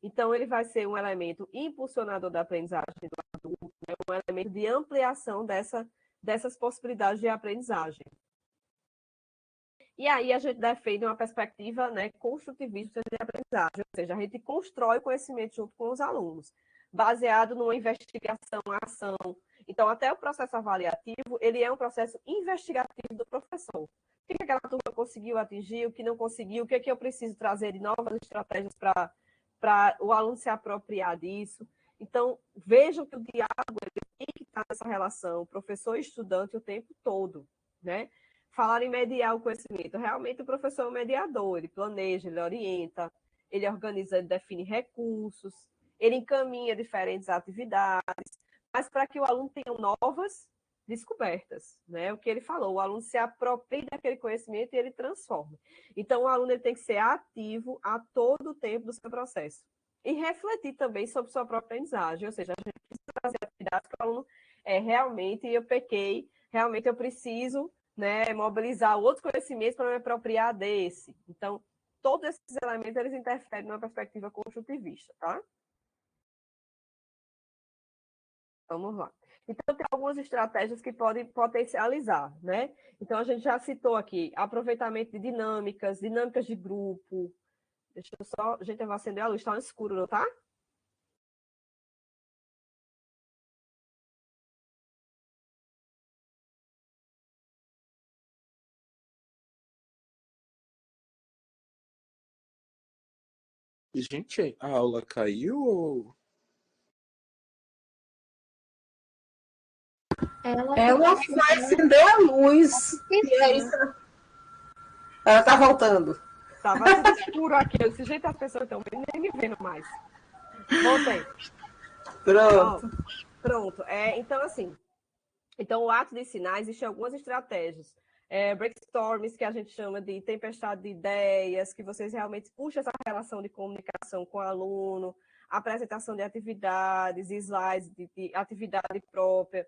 Então, ele vai ser um elemento impulsionador da aprendizagem do adulto, né? Um elemento de ampliação dessas possibilidades de aprendizagem. E aí a gente defende uma perspectiva, né, construtivista de aprendizagem, ou seja, a gente constrói conhecimento junto com os alunos, baseado numa investigação, ação. Então, até o processo avaliativo, ele é um processo investigativo do professor. O que aquela turma conseguiu atingir, o que não conseguiu, o que eu preciso trazer de novas estratégias para o aluno se apropriar disso. Então, vejam que o diálogo tem que estar nessa relação professor e estudante o tempo todo, né? Falar em mediar o conhecimento. Realmente, o professor é um mediador, ele planeja, ele orienta, ele organiza, ele define recursos, ele encaminha diferentes atividades, mas para que o aluno tenha novas descobertas, né? O que ele falou, o aluno se apropria daquele conhecimento e ele transforma. Então, o aluno ele tem que ser ativo a todo o tempo do seu processo. E refletir também sobre sua própria aprendizagem, ou seja, a gente precisa fazer atividades que o aluno realmente eu pequei, realmente eu preciso, né, mobilizar outros conhecimentos para me apropriar desse. Então, todos esses elementos eles interferem numa perspectiva construtivista, tá? Vamos lá. Então, tem algumas estratégias que podem potencializar, né? Então, a gente já citou aqui aproveitamento de dinâmicas de grupo. Deixa eu só... Gente, eu vou acender a luz, está no escuro, não tá? Gente, a aula caiu ou... Ela foi acender a luz. E aí, ela tá voltando. Tava tudo escuro aqui. Desse jeito as pessoas estão nem me vendo mais. Voltei. Pronto. Pronto. Então, assim, então, o ato de ensinar, existem algumas estratégias. Brainstorms, que a gente chama de tempestade de ideias, que vocês realmente puxam essa relação de comunicação com o aluno, apresentação de atividades, slides de atividade própria.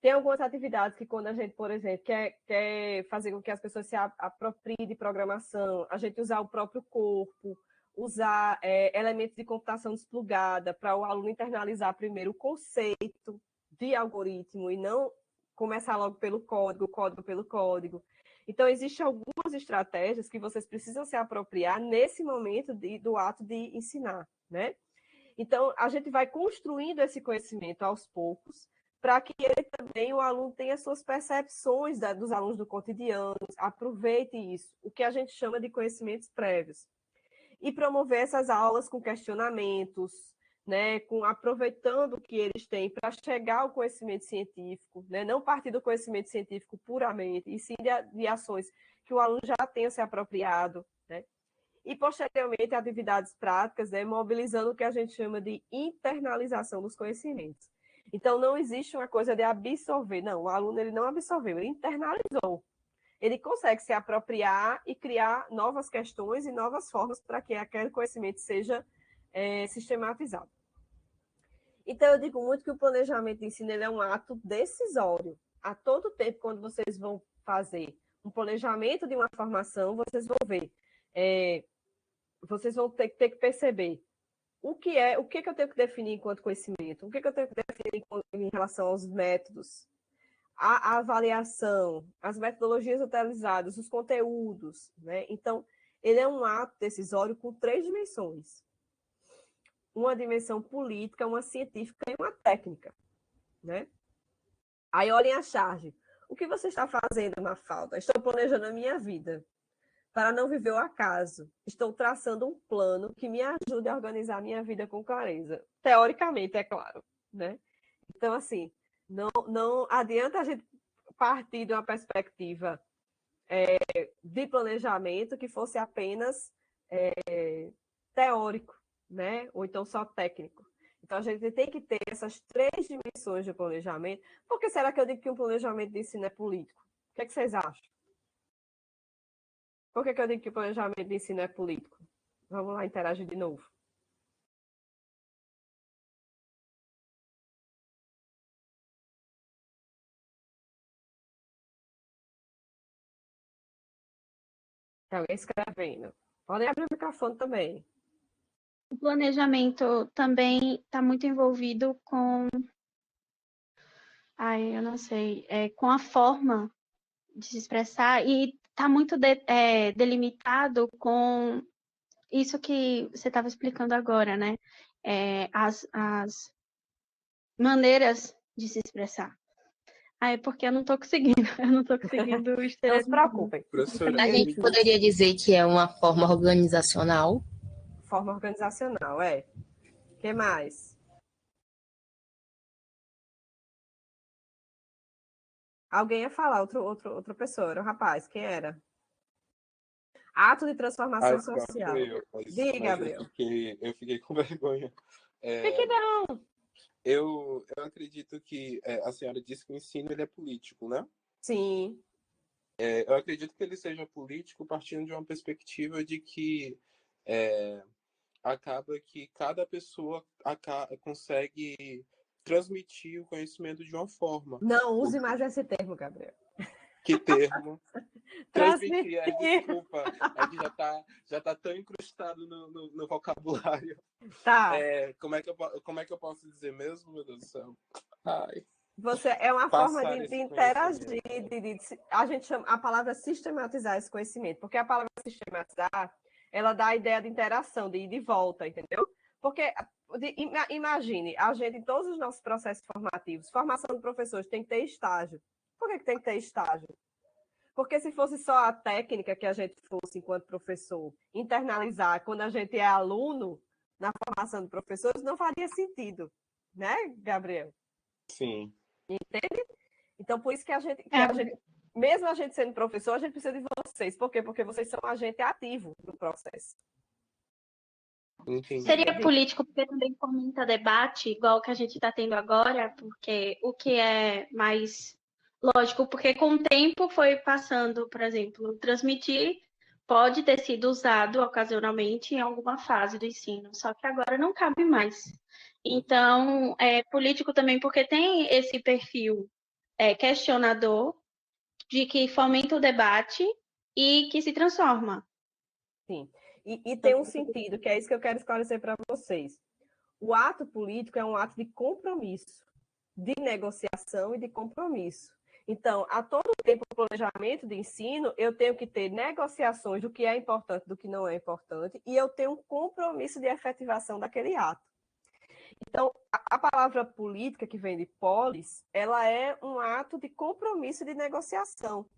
Tem algumas atividades que quando a gente, por exemplo, quer fazer com que as pessoas se apropriem de programação, a gente usar o próprio corpo, usar elementos de computação desplugada para o aluno internalizar primeiro o conceito de algoritmo e não começar logo pelo código, código pelo código. Então, existem algumas estratégias que vocês precisam se apropriar nesse momento do ato de ensinar, né? Então, a gente vai construindo esse conhecimento aos poucos, para que ele também, o aluno, tenha suas percepções dos alunos do cotidiano, aproveite isso, o que a gente chama de conhecimentos prévios. E promover essas aulas com questionamentos, né, aproveitando o que eles têm para chegar ao conhecimento científico, né, não partir do conhecimento científico puramente, e sim de ações que o aluno já tenha se apropriado, né? E, posteriormente, atividades práticas, né, mobilizando o que a gente chama de internalização dos conhecimentos. Então, não existe uma coisa de absorver. Não, o aluno ele não absorveu, ele internalizou. Ele consegue se apropriar e criar novas questões e novas formas para que aquele conhecimento seja sistematizado. Então, eu digo muito que o planejamento de ensino ele é um ato decisório. A todo tempo, quando vocês vão fazer um planejamento de uma formação, vocês vão ver, vocês vão ter que perceber o que eu tenho que definir enquanto conhecimento, o que eu tenho que definir em relação aos métodos, a avaliação, as metodologias utilizadas, os conteúdos, né? Então, ele é um ato decisório com 3 dimensões. Uma dimensão política, uma científica e uma técnica, né? Aí, olhem a charge. O que você está fazendo, Mafalda? Estou planejando a minha vida para não viver o acaso. Estou traçando um plano que me ajude a organizar a minha vida com clareza. Teoricamente, é claro, né? Então, assim, não adianta a gente partir de uma perspectiva de planejamento que fosse apenas teórico, né? Ou então só técnico. Então, a gente tem que ter essas 3 dimensões de planejamento. Por que será que eu digo que um planejamento de ensino é político? O que vocês acham? Por que eu digo que o planejamento de ensino é político? Vamos lá interagir de novo. Tem alguém escrevendo. Podem abrir o microfone também. O planejamento também está muito envolvido com... eu não sei. Com a forma de se expressar e está muito delimitado com isso que você estava explicando agora, né? As maneiras de se expressar. É porque eu não estou conseguindo, Não se preocupem. A gente poderia dizer que é uma forma organizacional. Forma organizacional, O que mais? Alguém ia falar, outra pessoa, era um rapaz, quem era? Ato de transformação social. Gabriel, Diga, Gabriel. Eu fiquei com vergonha, Por que não? Eu acredito que a senhora disse que o ensino ele é político, né? Sim. Eu acredito que ele seja político partindo de uma perspectiva de que acaba que cada pessoa consegue transmitir o conhecimento de uma forma. Não use mais esse termo, Gabriel. Que termo? Transmitir. Desculpa, é que já tá tão incrustado no vocabulário. Tá. Como é que eu posso dizer mesmo, meu Deus do céu? Ai. Você é uma forma Passar de esse interagir, a gente chama a palavra sistematizar esse conhecimento, porque a palavra sistematizar, ela dá a ideia de interação, de ir e volta, entendeu? Porque imagine, a gente em todos os nossos processos formativos, formação de professores tem que ter estágio. Por que tem que ter estágio? Porque se fosse só a técnica que a gente fosse, enquanto professor, internalizar quando a gente é aluno na formação de professores, não faria sentido, né, Gabriel? Sim. Entende? Então, por isso que a gente, mesmo a gente sendo professor, a gente precisa de vocês. Por quê? Porque vocês são agente ativo do processo. Entendi. Seria político porque também fomenta debate, igual o que a gente está tendo agora, porque o que é mais lógico, porque com o tempo foi passando, por exemplo, transmitir pode ter sido usado ocasionalmente em alguma fase do ensino, só que agora não cabe mais. Então, é político também porque tem esse perfil questionador de que fomenta o debate e que se transforma. Sim. E tem um sentido, que é isso que eu quero esclarecer para vocês. O ato político é um ato de compromisso, de negociação e de compromisso. Então, a todo tempo, o planejamento de ensino, eu tenho que ter negociações do que é importante, do que não é importante, e eu tenho um compromisso de efetivação daquele ato. Então, a palavra política, que vem de polis, ela é um ato de compromisso de negociação.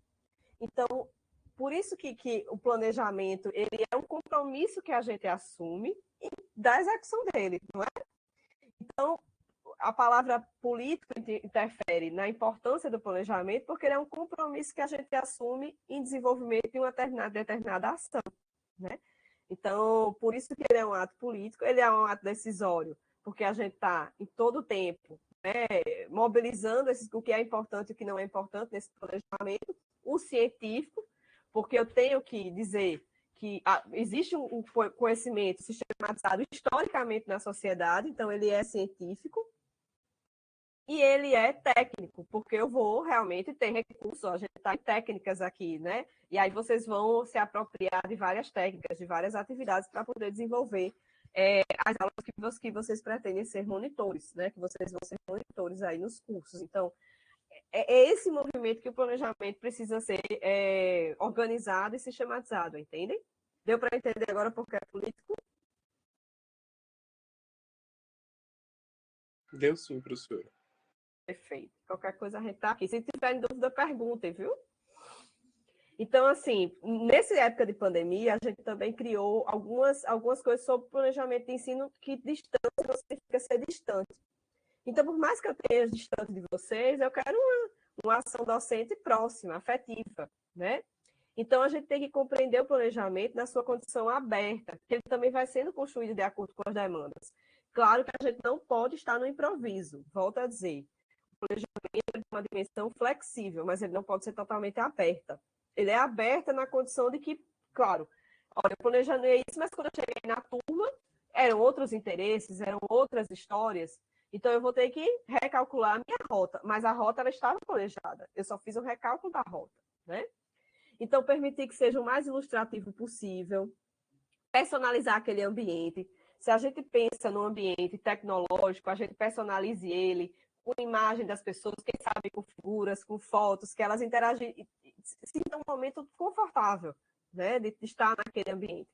Então, por isso que o planejamento ele é um compromisso que a gente assume da execução dele, não é? Então, a palavra político interfere na importância do planejamento, porque ele é um compromisso que a gente assume em desenvolvimento de uma determinada ação, né? Então, por isso que ele é um ato político, ele é um ato decisório, porque a gente está em todo o tempo, né, mobilizando o que é importante e o que não é importante nesse planejamento, o científico, porque eu tenho que dizer que existe um conhecimento sistematizado historicamente na sociedade, então ele é científico, e ele é técnico, porque eu vou realmente ter recursos, a gente está em técnicas aqui, né? E aí vocês vão se apropriar de várias técnicas, de várias atividades para poder desenvolver as aulas que vocês pretendem ser monitores, né? Que vocês vão ser monitores aí nos cursos. Então, é esse movimento que o planejamento precisa ser organizado e sistematizado, entendem? Deu para entender agora porque é político? Deu sim, professora. Perfeito. Qualquer coisa a gente está aqui. Se tiverem dúvida, perguntem, viu? Então, assim, nessa época de pandemia, a gente também criou algumas coisas sobre planejamento de ensino que distância não significa ser distante. Então, por mais que eu tenha distante de vocês, eu quero uma ação docente próxima, afetiva, né? Então, a gente tem que compreender o planejamento na sua condição aberta, que ele também vai sendo construído de acordo com as demandas. Claro que a gente não pode estar no improviso, volto a dizer. O planejamento tem uma dimensão flexível, mas ele não pode ser totalmente aberta. Ele é aberta na condição de que, claro, olha, eu planejei isso, mas quando eu cheguei na turma, eram outros interesses, eram outras histórias, então eu vou ter que recalcular a minha rota, mas a rota ela estava planejada, eu só fiz um recálculo da rota, né? Então, permitir que seja o mais ilustrativo possível, personalizar aquele ambiente. Se a gente pensa no ambiente tecnológico, a gente personalize ele com imagem das pessoas, quem sabe com figuras, com fotos, que elas interagem e sintam um momento confortável, né, de estar naquele ambiente.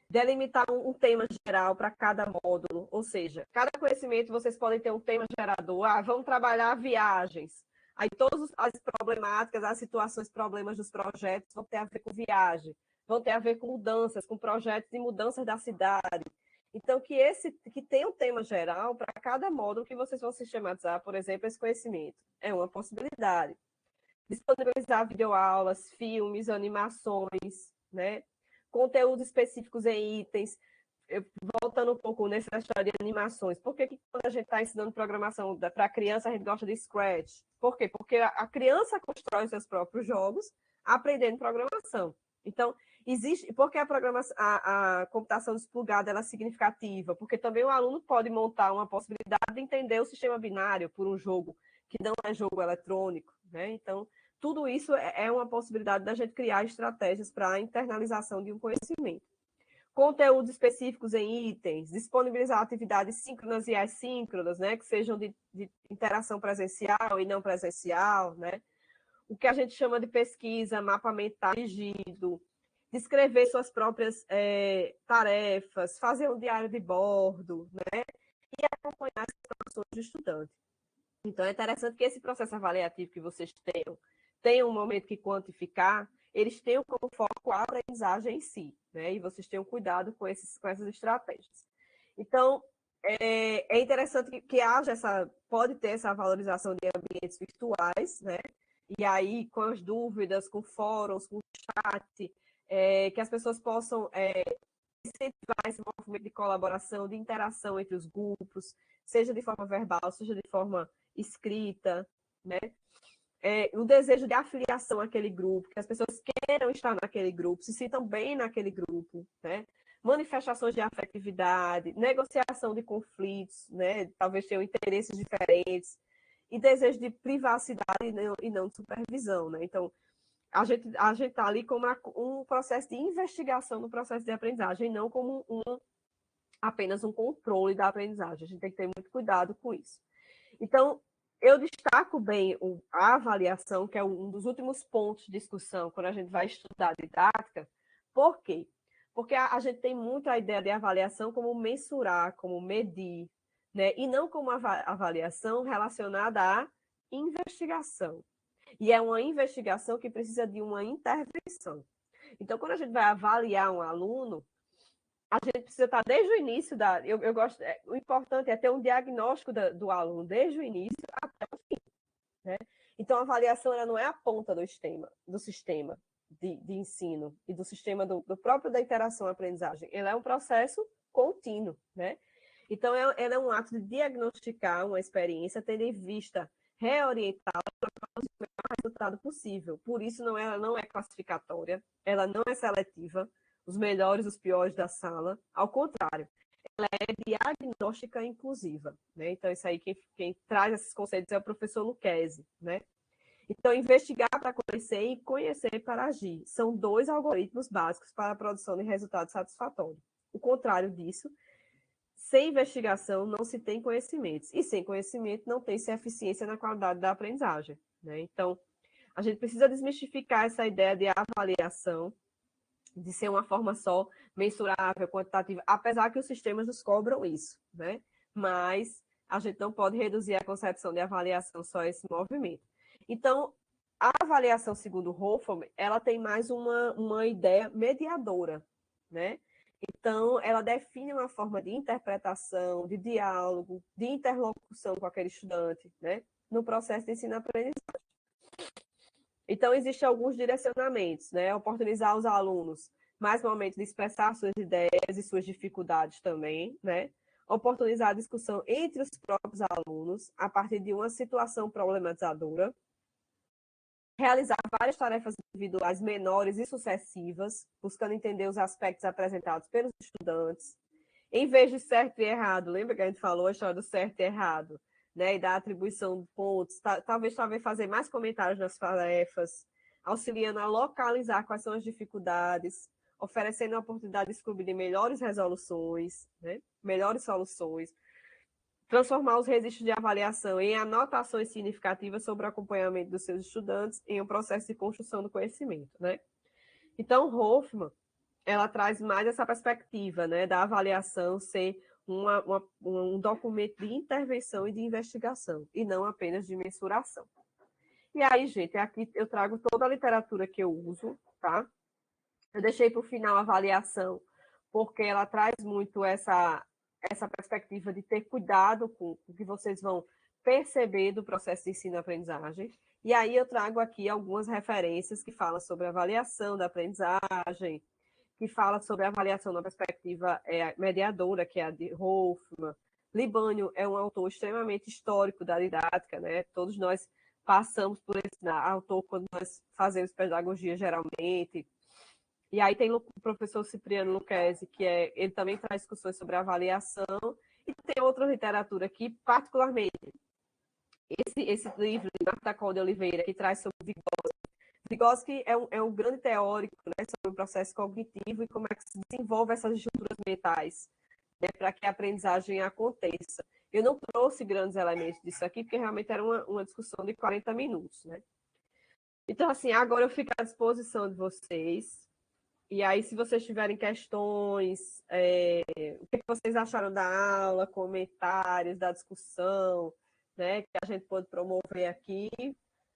Delimitar um tema geral para cada módulo, ou seja, cada conhecimento vocês podem ter um tema gerador. Vamos trabalhar viagens. Aí todas as problemáticas, as situações, problemas dos projetos vão ter a ver com viagem, vão ter a ver com mudanças, com projetos de mudanças da cidade. Então, que tenha um tema geral para cada módulo que vocês vão sistematizar, por exemplo, esse conhecimento. É uma possibilidade. Disponibilizar videoaulas, filmes, animações, né? Conteúdos específicos em itens, voltando um pouco nessa história de animações, por que quando a gente está ensinando programação para a criança, a gente gosta de Scratch? Por quê? Porque a criança constrói os seus próprios jogos aprendendo programação. Então, existe. Por que a computação desplugada ela é significativa? Porque também o aluno pode montar uma possibilidade de entender o sistema binário por um jogo que não é jogo eletrônico, né? Então, tudo isso é uma possibilidade da gente criar estratégias para a internalização de um conhecimento. Conteúdos específicos em itens, disponibilizar atividades síncronas e assíncronas, né, que sejam de interação presencial e não presencial, né? O que a gente chama de pesquisa, mapa mental dirigido, descrever suas próprias tarefas, fazer um diário de bordo, né? E acompanhar as informações do estudante. Então, é interessante que esse processo avaliativo que vocês tenham um momento que quantificar, eles tenham como foco a aprendizagem em si, né? E vocês tenham cuidado com essas estratégias. Então, é interessante que haja pode ter essa valorização de ambientes virtuais, né? E aí, com as dúvidas, com fóruns, com chat, que as pessoas possam incentivar esse movimento de colaboração, de interação entre os grupos, seja de forma verbal, seja de forma escrita, né? O desejo de afiliação àquele grupo, que as pessoas queiram estar naquele grupo, se sintam bem naquele grupo, né? Manifestações de afetividade, negociação de conflitos, né? Talvez tenham interesses diferentes, e desejo de privacidade e não de supervisão, né? Então, a gente está ali como um processo de investigação no processo de aprendizagem, não como apenas um controle da aprendizagem. A gente tem que ter muito cuidado com isso. Então, eu destaco bem a avaliação, que é um dos últimos pontos de discussão quando a gente vai estudar didática. Por quê? Porque a gente tem muito a ideia de avaliação como mensurar, como medir, né? E não como avaliação relacionada à investigação. E é uma investigação que precisa de uma intervenção. Então, quando a gente vai avaliar um aluno, a gente precisa estar desde o início eu gosto. O importante é ter um diagnóstico do aluno desde o início até o fim, né? Então, a avaliação ela não é a ponta do sistema de ensino e do sistema do próprio da interação-aprendizagem. Ela é um processo contínuo, né? Então, ela é um ato de diagnosticar uma experiência, tendo em vista reorientá-la para produzir o melhor resultado possível. Por isso, ela não é classificatória, ela não é seletiva, os melhores, os piores da sala. Ao contrário, ela é diagnóstica inclusiva, né? Então, isso aí, quem traz esses conceitos é o professor Lucchesi, né? Então, investigar para conhecer e conhecer para agir. São 2 algoritmos básicos para a produção de resultados satisfatórios. O contrário disso, sem investigação não se tem conhecimentos. E sem conhecimento não tem-se eficiência na qualidade da aprendizagem, né? Então, a gente precisa desmistificar essa ideia de avaliação, de ser uma forma só mensurável, quantitativa, apesar que os sistemas nos cobram isso, né? Mas a gente não pode reduzir a concepção de avaliação só a esse movimento. Então, a avaliação, segundo Hoffman, ela tem mais uma ideia mediadora, né? Então, ela define uma forma de interpretação, de diálogo, de interlocução com aquele estudante, né? No processo de ensino-aprendizagem. Então, existem alguns direcionamentos, né? Oportunizar os alunos mais momentos de expressar suas ideias e suas dificuldades também, né? Oportunizar a discussão entre os próprios alunos a partir de uma situação problematizadora. Realizar várias tarefas individuais menores e sucessivas, buscando entender os aspectos apresentados pelos estudantes. Em vez de certo e errado, lembra que a gente falou a história do certo e errado? Né, e da atribuição de pontos, talvez fazer mais comentários nas tarefas, auxiliando a localizar quais são as dificuldades, oferecendo a oportunidade de descobrir melhores resoluções, né, melhores soluções, transformar os registros de avaliação em anotações significativas sobre o acompanhamento dos seus estudantes em um processo de construção do conhecimento, né? Então, Hoffman, ela traz mais essa perspectiva, né, da avaliação ser um documento de intervenção e de investigação, e não apenas de mensuração. E aí, gente, aqui eu trago toda a literatura que eu uso, tá? Eu deixei para o final a avaliação, porque ela traz muito essa perspectiva de ter cuidado com o que vocês vão perceber do processo de ensino-aprendizagem. E aí eu trago aqui algumas referências que falam sobre a avaliação da aprendizagem, que fala sobre a avaliação na perspectiva mediadora, que é a de Hoffman. Libânio é um autor extremamente histórico da didática, né? Todos nós passamos por esse autor quando nós fazemos pedagogia, geralmente. E aí tem o professor Cipriano Lucchesi, ele também traz discussões sobre avaliação, e tem outra literatura que, particularmente, esse livro de Marta Col de Oliveira, que traz sobre Vygotsky. Vygotsky é um grande teórico, né, sobre o processo cognitivo e como é que se desenvolve essas estruturas mentais, né, para que a aprendizagem aconteça. Eu não trouxe grandes elementos disso aqui, porque realmente era uma discussão de 40 minutos. Né? Então, assim, agora eu fico à disposição de vocês. E aí, se vocês tiverem questões, o que vocês acharam da aula, comentários, da discussão, né, que a gente pode promover aqui,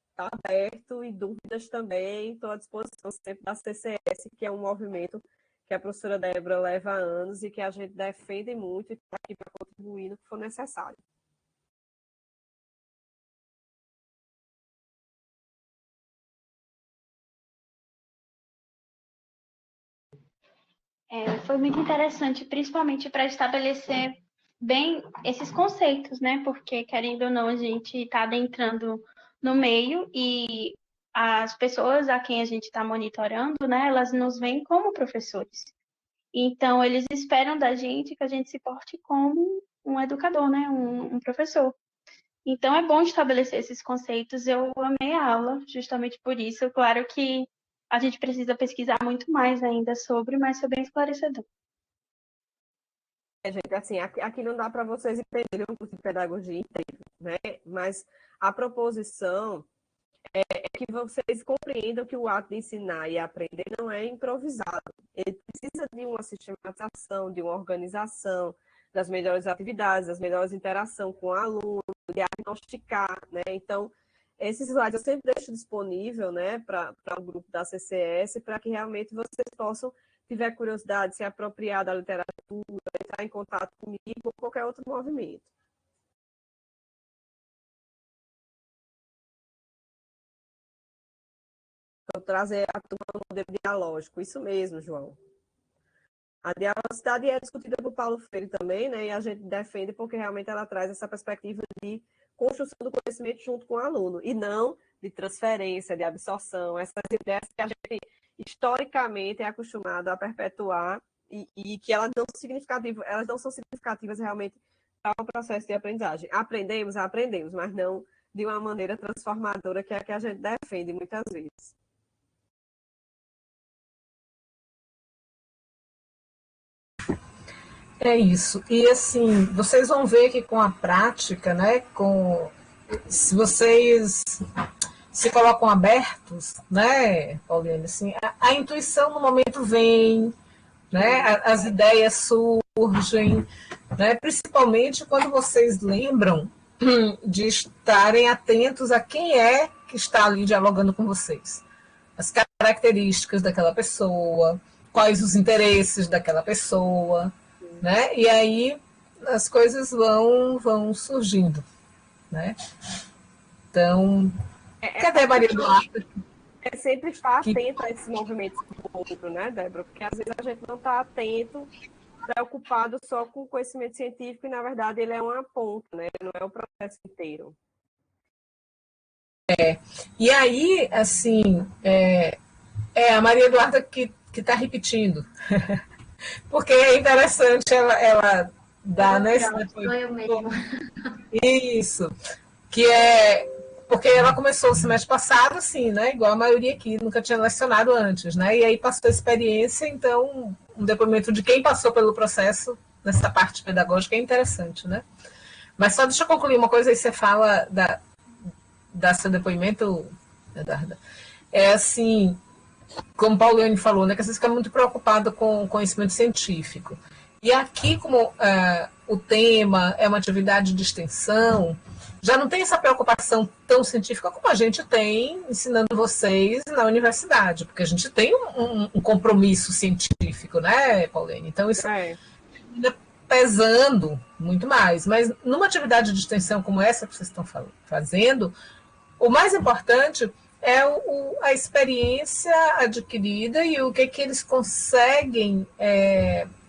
está aberto, e dúvidas também, estou à disposição sempre da CCS, que é um movimento que a professora Débora leva há anos e que a gente defende muito e está aqui para contribuir no que for necessário. Foi muito interessante, principalmente para estabelecer bem esses conceitos, né? Porque, querendo ou não, a gente está adentrando no meio e as pessoas a quem a gente está monitorando, né? Elas nos veem como professores. Então, eles esperam da gente que a gente se porte como um educador, né? Um professor. Então, é bom estabelecer esses conceitos. Eu amei a aula, justamente por isso. Claro que a gente precisa pesquisar muito mais ainda sobre, mas foi bem esclarecedor. Gente, assim, aqui não dá para vocês entenderem um curso de pedagogia inteiro, né? Mas a proposição é que vocês compreendam que o ato de ensinar e aprender não é improvisado. Ele precisa de uma sistematização, de uma organização, das melhores atividades, das melhores interações com o aluno, de diagnosticar, né? Então, esses slides eu sempre deixo disponível, né, para o grupo da CCS, para que realmente vocês possam, tiver curiosidade, se apropriar da literatura, entrar em contato comigo ou qualquer outro movimento. Então, trazer a turma no modelo dialógico, isso mesmo, João. A dialogicidade é discutida por Paulo Freire também, né? E a gente defende porque realmente ela traz essa perspectiva de construção do conhecimento junto com o aluno, e não de transferência, de absorção, essas ideias que a gente historicamente é acostumado a perpetuar e que elas não são significativas realmente para o processo de aprendizagem. Aprendemos, mas não de uma maneira transformadora, que é a que a gente defende muitas vezes. É isso. E assim, vocês vão ver que com a prática, né, se vocês se colocam abertos, né, Pauliane, assim, a intuição no momento vem, né, as ideias surgem, né, principalmente quando vocês lembram de estarem atentos a quem é que está ali dialogando com vocês. As características daquela pessoa, quais os interesses daquela pessoa, né? E aí as coisas vão surgindo, né? Então, cadê Maria Eduarda? É sempre estar atento a esses movimentos do outro, né, Débora? Porque às vezes a gente não está atento, preocupado só com o conhecimento científico, e na verdade ele é uma ponta, né? Ele não é o processo inteiro. E aí, assim, a Maria Eduarda que está repetindo. Porque é interessante ela dar, né? Sou eu mesma. Isso. Que é porque ela começou o semestre passado, assim, né? Igual a maioria aqui, nunca tinha lecionado antes, né? E aí passou a experiência, então um depoimento de quem passou pelo processo nessa parte pedagógica é interessante, né? Mas só deixa eu concluir uma coisa, aí você fala da seu depoimento, Eduarda. É assim, como Pauliane falou, né, que você fica muito preocupado com o conhecimento científico. E aqui, como o tema é uma atividade de extensão, já não tem essa preocupação tão científica como a gente tem ensinando vocês na universidade, porque a gente tem um compromisso científico, né, Pauliane? Então, isso ainda pesando muito mais. Mas numa atividade de extensão como essa que vocês estão fazendo, o mais importante é a experiência adquirida e o que eles conseguem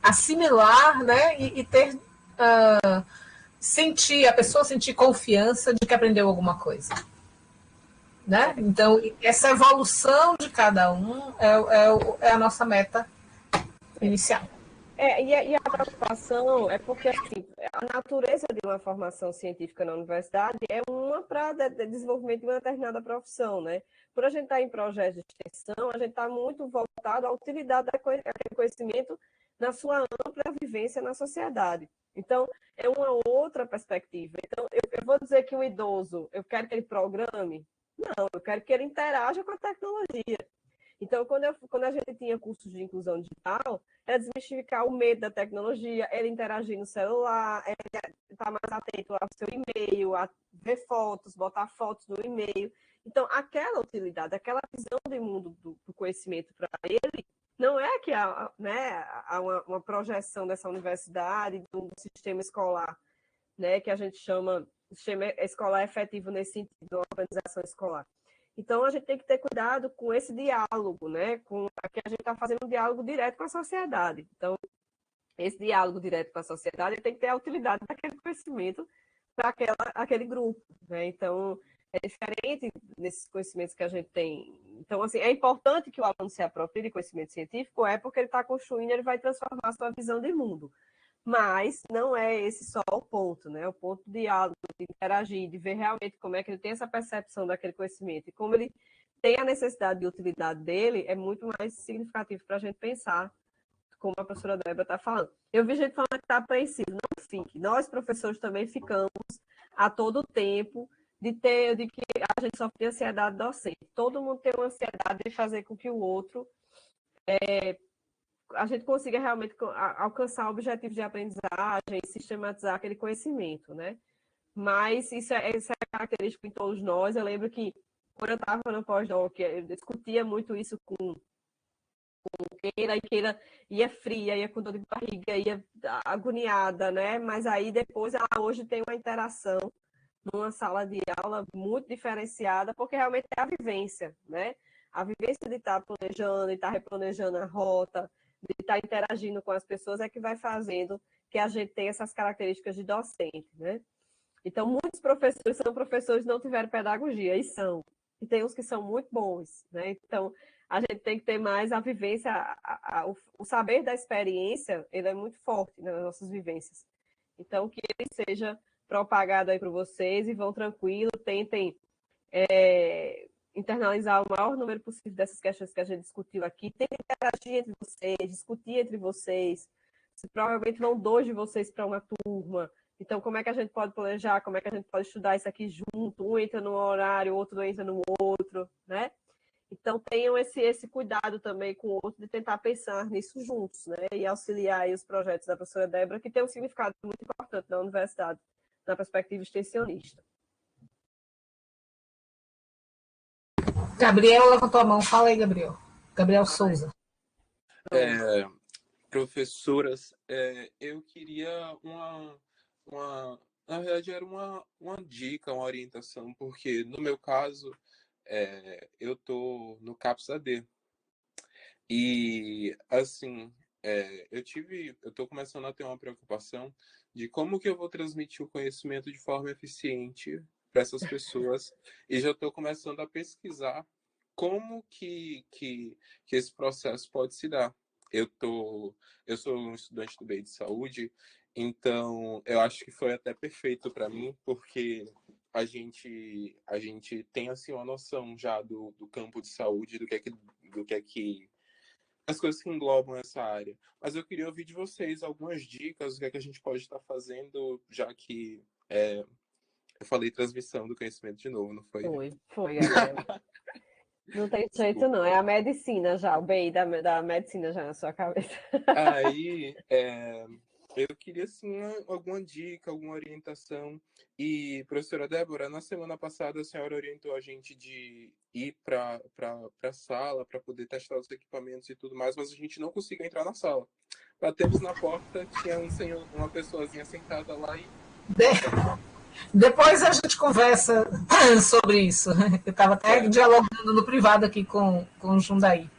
assimilar, né, e ter a pessoa sentir confiança de que aprendeu alguma coisa, né? Então essa evolução de cada um é a nossa meta inicial. E a preocupação é porque assim, a natureza de uma formação científica na universidade é uma para desenvolvimento de uma determinada profissão, né? Por a gente estar em projetos de extensão, a gente está muito voltado à utilidade daquele conhecimento na sua ampla vivência na sociedade. Então, é uma outra perspectiva. Então, eu vou dizer que o idoso, eu quero que ele programe? Não, eu quero que ele interaja com a tecnologia. Então, quando a gente tinha cursos de inclusão digital, era desmistificar o medo da tecnologia, ele interagir no celular, ele estar mais atento ao seu e-mail, a ver fotos, botar fotos no e-mail. Então, aquela utilidade, aquela visão de mundo do conhecimento para ele, não é que há, né, há uma projeção dessa universidade, do sistema escolar, né, que a gente chama de sistema escolar efetivo nesse sentido, da organização escolar. Então, a gente tem que ter cuidado com esse diálogo, né? Aqui a gente está fazendo um diálogo direto com a sociedade. Então, esse diálogo direto com a sociedade tem que ter a utilidade daquele conhecimento para aquele grupo, né? Então, é diferente nesses conhecimentos que a gente tem. Então, assim, é importante que o aluno se aproprie de conhecimento científico, porque ele está construindo, ele vai transformar a sua visão de mundo. Mas não é esse só o ponto, né? O ponto de diálogo, de interagir, de ver realmente como é que ele tem essa percepção daquele conhecimento e como ele tem a necessidade de utilidade dele é muito mais significativo para a gente pensar, como a professora Débora está falando. Eu vi gente falando que está apreensivo. Não fique. Nós, professores, também ficamos a todo tempo de que a gente sofre de ansiedade docente. Todo mundo tem uma ansiedade de fazer com que o outro a gente consiga realmente alcançar o objetivo de aprendizagem e sistematizar aquele conhecimento, né? Mas isso é característico em todos nós. Eu lembro que quando eu estava no pós-doc, eu discutia muito isso com Keila ia fria, ia com dor de barriga, ia agoniada, né? Mas aí depois ela hoje tem uma interação numa sala de aula muito diferenciada, porque realmente é a vivência, né? A vivência de estar planejando, de estar replanejando a rota, de estar interagindo com as pessoas é que vai fazendo que a gente tenha essas características de docente, né? Então, muitos professores são professores que não tiveram pedagogia, e são. E tem uns que são muito bons, né? Então, a gente tem que ter mais a vivência, o saber da experiência, ele é muito forte nas nossas vivências. Então, que ele seja propagado aí para vocês e vão tranquilo, tentem internalizar o maior número possível dessas questões que a gente discutiu aqui, tentem interagir entre vocês, discutir entre vocês, provavelmente vão 2 de vocês para uma turma, então como é que a gente pode planejar, como é que a gente pode estudar isso aqui junto, um entra num horário, o outro entra no outro, né? Então tenham esse cuidado também com o outro de tentar pensar nisso juntos, né? E auxiliar aí os projetos da professora Débora, que tem um significado muito importante na universidade, na perspectiva extensionista. Gabriel levantou a mão. Fala aí, Gabriel. Gabriel Souza. Professoras, eu queria na verdade era uma dica, uma orientação, porque no meu caso eu tô no CAPS AD e assim eu tô começando a ter uma preocupação de como que eu vou transmitir o conhecimento de forma eficiente para essas pessoas e já estou começando a pesquisar como que esse processo pode se dar. Eu sou um estudante do meio de saúde, então eu acho que foi até perfeito para mim, porque a gente tem assim uma noção já do campo de saúde, do que é que as coisas que englobam essa área. Mas eu queria ouvir de vocês algumas dicas, o que é que a gente pode estar fazendo, já que eu falei transmissão do conhecimento de novo, não foi? Foi, Gabriel. Não tem jeito, não. É a medicina já, o BI da medicina já na sua cabeça. Aí, eu queria, assim, alguma dica, alguma orientação. E, professora Débora, na semana passada a senhora orientou a gente de ir para a sala para poder testar os equipamentos e tudo mais, mas a gente não conseguiu entrar na sala. Batemos na porta, tinha uma pessoazinha sentada lá e... Depois a gente conversa sobre isso. Eu estava até dialogando no privado aqui com o Jundaí.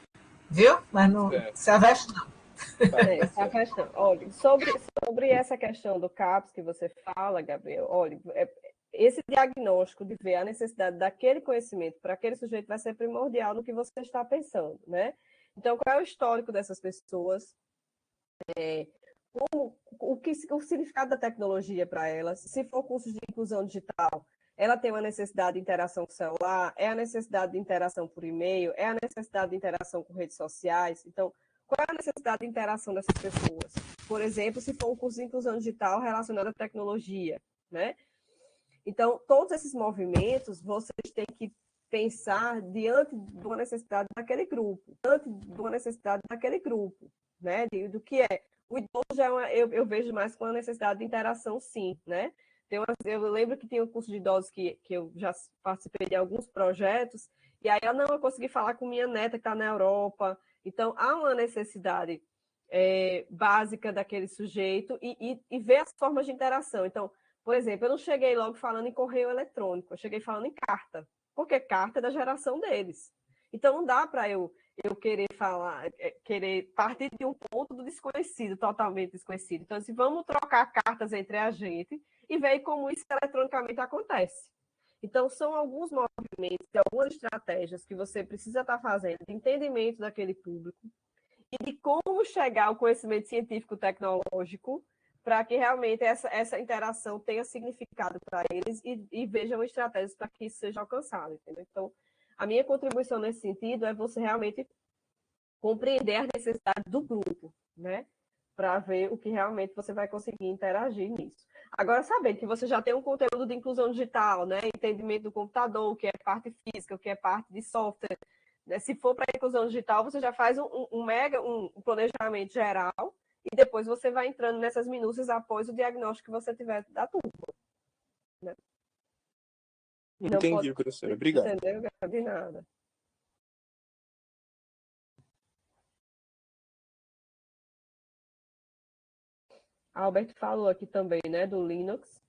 Viu? Mas não se aveste, não. Essa é a questão. Olha, sobre essa questão do CAPS que você fala, Gabriel, olha, esse diagnóstico de ver a necessidade daquele conhecimento para aquele sujeito vai ser primordial no que você está pensando, né? Então, qual é o histórico dessas pessoas? O significado da tecnologia para elas? Se for curso de inclusão digital, ela tem uma necessidade de interação com o celular? É a necessidade de interação por e-mail? É a necessidade de interação com redes sociais? Então, qual é a necessidade de interação dessas pessoas? Por exemplo, se for um curso de inclusão digital relacionado à tecnologia, né? Então, todos esses movimentos, vocês têm que pensar diante de uma necessidade daquele grupo, né? Do que é. O idoso já eu vejo mais com a necessidade de interação, sim, né? Eu lembro que tinha um curso de idosos que eu já participei de alguns projetos, e aí eu consegui falar com minha neta que está na Europa. Então, há uma necessidade básica daquele sujeito e ver as formas de interação. Então, por exemplo, eu não cheguei logo falando em correio eletrônico, eu cheguei falando em carta, porque carta é da geração deles. Então, não dá para eu querer partir de um ponto do desconhecido, totalmente desconhecido. Então, assim, vamos trocar cartas entre a gente e ver como isso eletronicamente acontece. Então, são alguns movimentos e algumas estratégias que você precisa estar fazendo de entendimento daquele público e de como chegar ao conhecimento científico-tecnológico para que realmente essa interação tenha significado para eles e vejam estratégias para que isso seja alcançado. Entendeu? Então, a minha contribuição nesse sentido é você realmente compreender as necessidades do grupo, né? Para ver o que realmente você vai conseguir interagir nisso. Agora, sabendo que você já tem um conteúdo de inclusão digital, né? Entendimento do computador, o que é parte física, o que é parte de software. Né? Se for para a inclusão digital, você já faz um planejamento geral e depois você vai entrando nessas minúcias após o diagnóstico que você tiver da turma. Né? Entendi, professora. Obrigado. Entendeu, Gabi? Nada. A Albert falou aqui também, né, do Linux.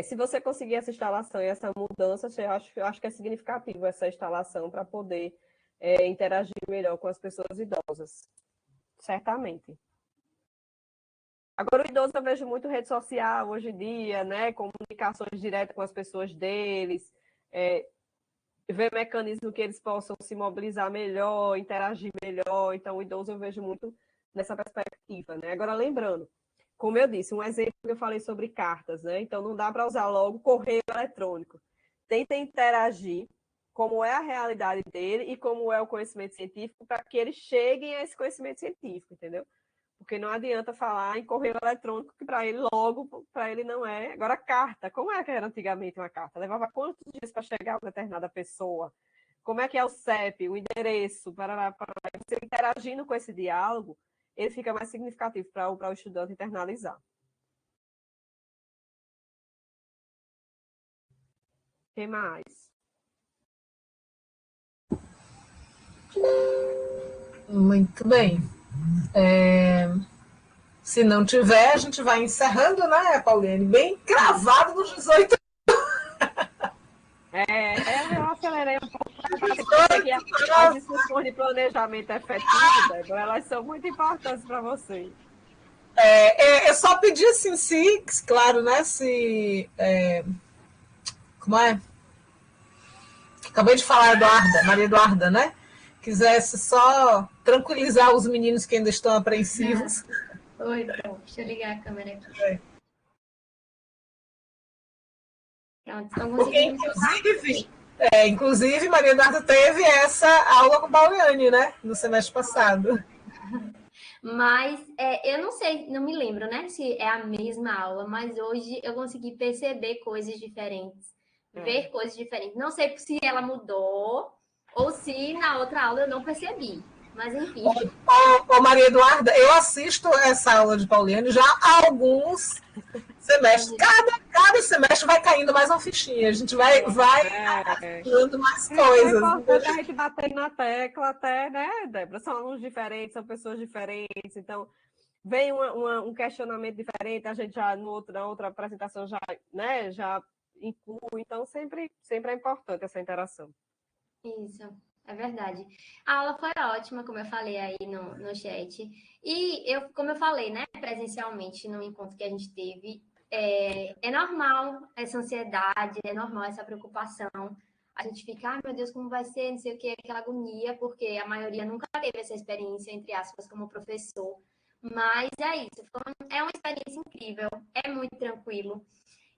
Se você conseguir essa instalação e essa mudança, eu acho que é significativo essa instalação para poder interagir melhor com as pessoas idosas. Certamente. Agora, o idoso eu vejo muito rede social hoje em dia, né? Comunicações diretas com as pessoas deles, ver mecanismos que eles possam se mobilizar melhor, interagir melhor. Então, o idoso eu vejo muito nessa perspectiva, né? Agora, lembrando, como eu disse, um exemplo que eu falei sobre cartas, né? Então, não dá para usar logo correio eletrônico. Tenta interagir como é a realidade dele e como é o conhecimento científico para que eles cheguem a esse conhecimento científico, entendeu? Porque não adianta falar em correio eletrônico, que para ele não é. Agora, carta, como é que era antigamente uma carta? Levava quantos dias para chegar a uma determinada pessoa? Como é que é o CEP, o endereço? Você interagindo com esse diálogo, ele fica mais significativo para o estudante internalizar. Quem mais? Muito bem. Se não tiver, a gente vai encerrando, né, Pauline? Bem cravado nos 18. Eu acelerei um pouco. As discussões de planejamento efetivo, Débora, elas são muito importantes para vocês. Eu só pedi assim, se, claro, né, como é? Acabei de falar, Maria Eduarda, né? Quisesse só tranquilizar os meninos que ainda estão apreensivos. Oi, bom, deixa eu ligar a câmera aqui. Pronto, estão conseguindo inclusive, Maria Eduarda teve essa aula com Pauliane, né? No semestre passado. Mas eu não sei, não me lembro, né? Se é a mesma aula, mas hoje eu consegui perceber coisas diferentes, ver coisas diferentes. Não sei se ela mudou ou se na outra aula eu não percebi. Mas enfim. Ô, Maria Eduarda, eu assisto essa aula de Pauliane já há alguns semestres. Cada semestre vai caindo mais uma fichinha. A gente vai dando mais coisas. É importante a gente bater na tecla até, né, Débora? São alunos diferentes, são pessoas diferentes, então vem um questionamento diferente, a gente já na outra apresentação já, né, já inclui, então sempre é importante essa interação. Isso, é verdade. A aula foi ótima, como eu falei aí no chat. E como eu falei, né, presencialmente no encontro que a gente teve, é normal essa ansiedade, é normal essa preocupação. A gente fica, ai meu Deus, como vai ser, não sei o que, aquela agonia, porque a maioria nunca teve essa experiência, entre aspas, como professor. Mas é isso, é uma experiência incrível, é muito tranquilo.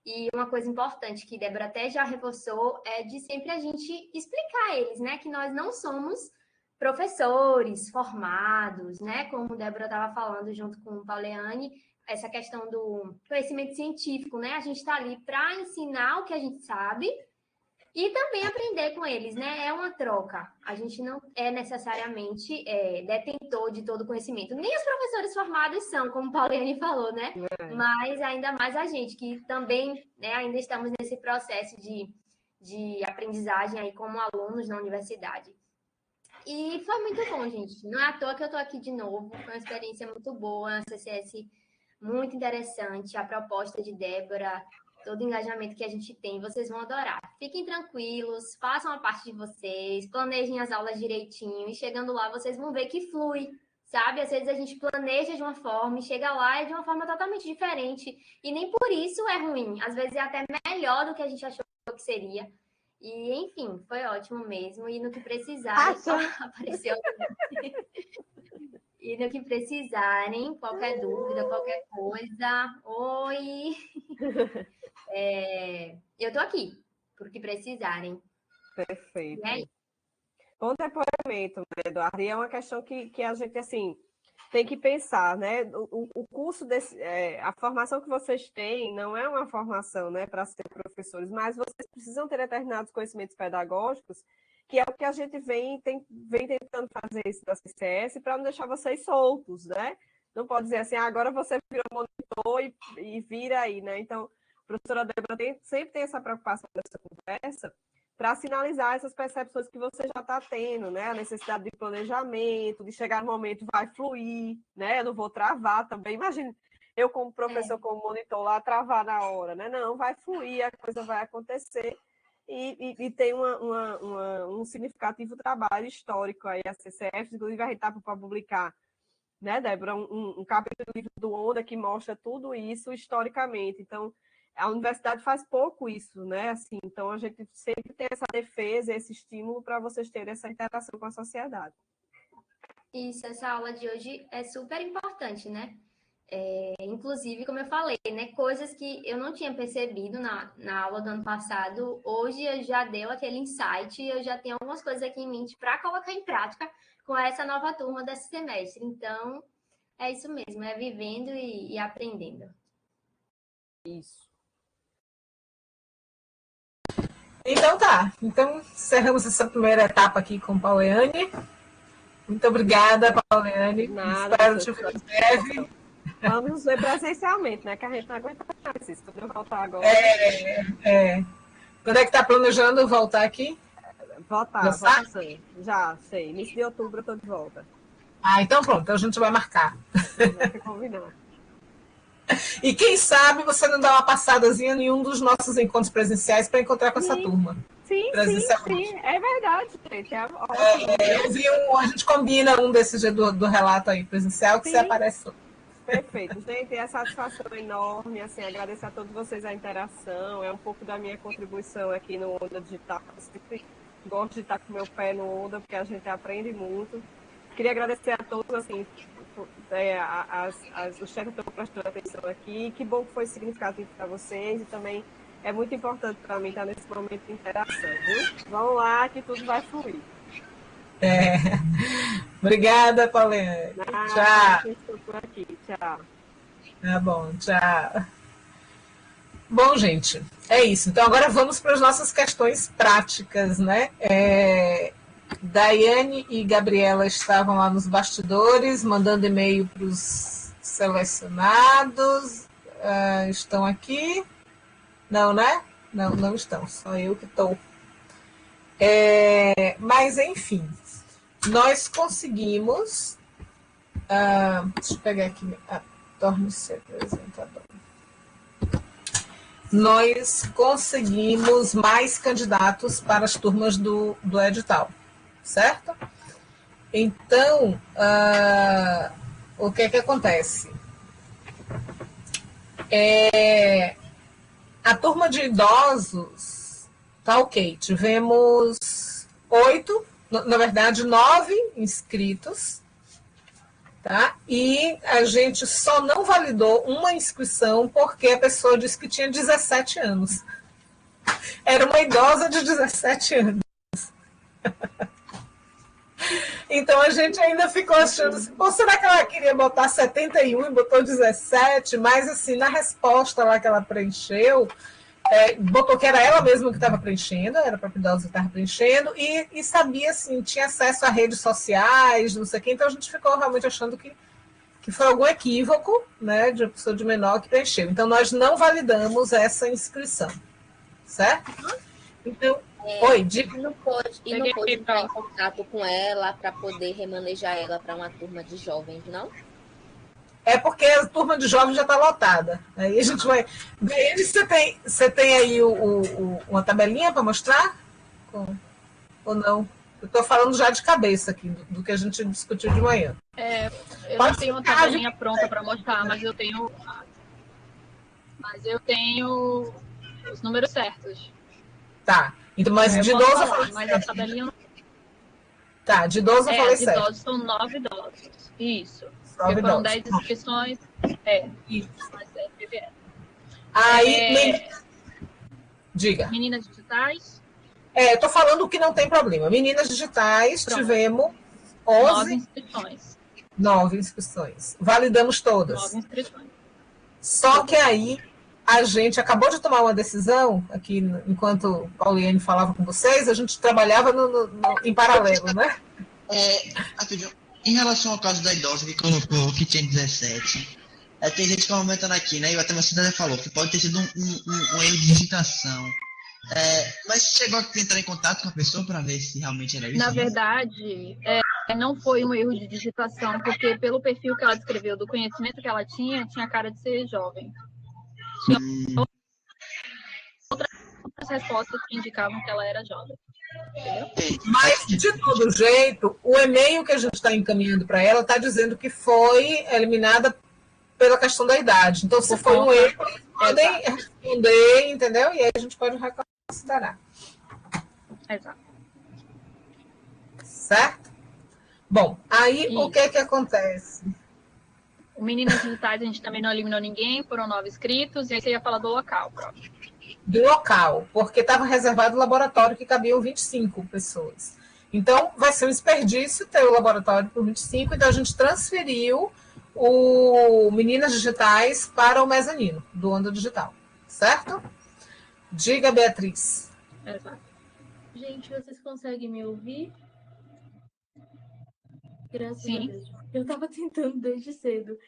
E uma coisa importante que Débora até já reforçou é de sempre a gente explicar a eles, né? Que nós não somos professores formados, né? Como Débora estava falando junto com o Pauliane, essa questão do conhecimento científico, né? A gente está ali para ensinar o que a gente sabe e também aprender com eles, né? É uma troca. A gente não é necessariamente detentor de todo o conhecimento. Nem os professores formados são, como o Pauliane falou, né? Mas ainda mais a gente, que também, né, ainda estamos nesse processo de aprendizagem aí como alunos na universidade. E foi muito bom, gente. Não é à toa que eu estou aqui de novo. Foi uma experiência muito boa, a CCS muito interessante. A proposta de Débora, todo o engajamento que a gente tem, vocês vão adorar. Fiquem tranquilos, façam a parte de vocês, planejem as aulas direitinho e chegando lá vocês vão ver que flui, sabe? Às vezes a gente planeja de uma forma e chega lá é de uma forma totalmente diferente e nem por isso é ruim. Às vezes é até melhor do que a gente achou que seria. E, enfim, foi ótimo mesmo. E no que precisarem, apareceu. E no que precisarem, qualquer dúvida, qualquer coisa, oi! Eu tô aqui, por que precisarem. Perfeito. Bom depoimento, né, Eduardo? E é uma questão que a gente, assim, tem que pensar, né? O curso a formação que vocês têm não é uma formação, né, para ser professores, mas vocês precisam ter determinados conhecimentos pedagógicos, que é o que a gente vem tentando fazer isso da CCS para não deixar vocês soltos, né? Não pode dizer assim, agora você virou monitor e vira aí, né? Então, a professora Débora sempre tem essa preocupação dessa conversa para sinalizar essas percepções que você já está tendo, né? A necessidade de planejamento, de chegar no momento, vai fluir, né? Eu não vou travar também. Imagina, eu como professor, como monitor lá, travar na hora, né? Não, vai fluir, a coisa vai acontecer e tem um significativo trabalho histórico aí, a CCF, inclusive a gente está para publicar, né, Débora, um capítulo do livro do Onda que mostra tudo isso historicamente. Então, a universidade faz pouco isso, né? Assim, então, a gente sempre tem essa defesa, esse estímulo para vocês terem essa interação com a sociedade. Isso, essa aula de hoje é super importante, né? Inclusive, como eu falei, né? Coisas que eu não tinha percebido na aula do ano passado, hoje eu já deu aquele insight e eu já tenho algumas coisas aqui em mente para colocar em prática com essa nova turma desse semestre. Então, é isso mesmo, é vivendo e aprendendo. Isso. Então tá. Então, encerramos essa primeira etapa aqui com Pauliane. Muito obrigada, Pauliane. Espero te ver em breve. Vamos nos ver presencialmente, né? Que a gente não aguenta mais isso. Quando eu voltar agora. Quando é que tá planejando voltar aqui? Voltar, já sei. Início de outubro eu estou de volta. Então pronto, então a gente vai marcar. Vai combinar. E quem sabe você não dá uma passadazinha em um dos nossos encontros presenciais para encontrar com essa turma. Sim, é verdade, gente. A gente combina um desses dias do relato aí presencial que você aparece. Perfeito, gente, é satisfação enorme, assim, agradecer a todos vocês a interação, é um pouco da minha contribuição aqui no Onda Digital, eu sempre gosto de estar com o meu pé no Onda, porque a gente aprende muito. Queria agradecer a todos, assim, os chefes estão prestando atenção aqui, que bom que foi significativo para vocês e também é muito importante para mim estar nesse momento de interação, viu? Vamos lá que tudo vai fluir. Obrigada, Pauliane. Tchau. Estou por aqui. Tchau. Tá bom, tchau. Bom, gente, é isso. Então agora vamos para as nossas questões práticas, né? Daiane e Gabriela estavam lá nos bastidores, mandando e-mail para os selecionados. Estão aqui? Não, né? Não estão, só eu que estou. Mas, enfim, nós conseguimos... deixa eu pegar aqui. Torne-se apresentador. Nós conseguimos mais candidatos para as turmas do edital, certo? Então, o que acontece? A turma de idosos tá ok. Tivemos 8, na verdade 9 inscritos, tá? E a gente só não validou uma inscrição porque a pessoa disse que tinha 17 anos. Era uma idosa de 17 anos. Então a gente ainda ficou achando assim, pô, será que ela queria botar 71 e botou 17? Mas assim, na resposta lá que ela preencheu, botou que era ela mesma que estava preenchendo, era a própria idosa que estava preenchendo, e sabia, assim, tinha acesso a redes sociais, não sei o quê, então a gente ficou realmente achando que foi algum equívoco, né, de uma pessoa de menor que preencheu. Então, nós não validamos essa inscrição, certo? Então, oi, diga. Não pode entrar em contato com ela para poder remanejar ela para uma turma de jovens, não? É porque a turma de jovens já está lotada. Aí a gente vai. Você tem aí uma tabelinha para mostrar? Ou não? Eu estou falando já de cabeça aqui, do que a gente discutiu de manhã. Eu não tenho uma tabelinha pronta para mostrar, mas eu tenho os números certos. Tá. Então, mas de idoso eu falei mas a tabelinha não... Tá, de idoso eu falei de certo. idosos são 9 idosos. Isso. 9 foram idosos. 10 inscrições. Isso. Mas PVE. Aí, diga. Meninas digitais. Estou falando que não tem problema. Meninas digitais, Pronto. Tivemos 9 inscrições. 9 inscrições. Validamos todas. 9 inscrições. Só que aí a gente acabou de tomar uma decisão, aqui enquanto Pauliane falava com vocês, a gente trabalhava em paralelo, né? Em relação ao caso da idosa que colocou que tinha 17, tem gente comentando aqui, né? E até uma cidadã falou que pode ter sido um erro de digitação. Mas chegou a entrar em contato com a pessoa para ver se realmente era isso? Na verdade, não foi um erro de digitação, porque pelo perfil que ela descreveu, do conhecimento que ela tinha cara de ser jovem. Tinha outras respostas que indicavam que ela era jovem. Entendeu? Mas, de todo jeito, o e-mail que a gente está encaminhando para ela está dizendo que foi eliminada pela questão da idade. Então, se foi um erro, eles podem responder, entendeu? E aí a gente pode reconsiderar. Exato. Certo? Bom, aí o que acontece? O Meninas Digitais a gente também não eliminou ninguém, foram 9 inscritos, e aí você ia falar do local, próprio. Do local, porque estava reservado o laboratório que cabiam 25 pessoas. Então, vai ser um desperdício ter o laboratório por 25, então a gente transferiu o Meninas Digitais para o mezanino do Onda Digital, certo? Diga, Beatriz. Exato. Gente, vocês conseguem me ouvir? Graças Sim. a Deus. Eu estava tentando desde cedo.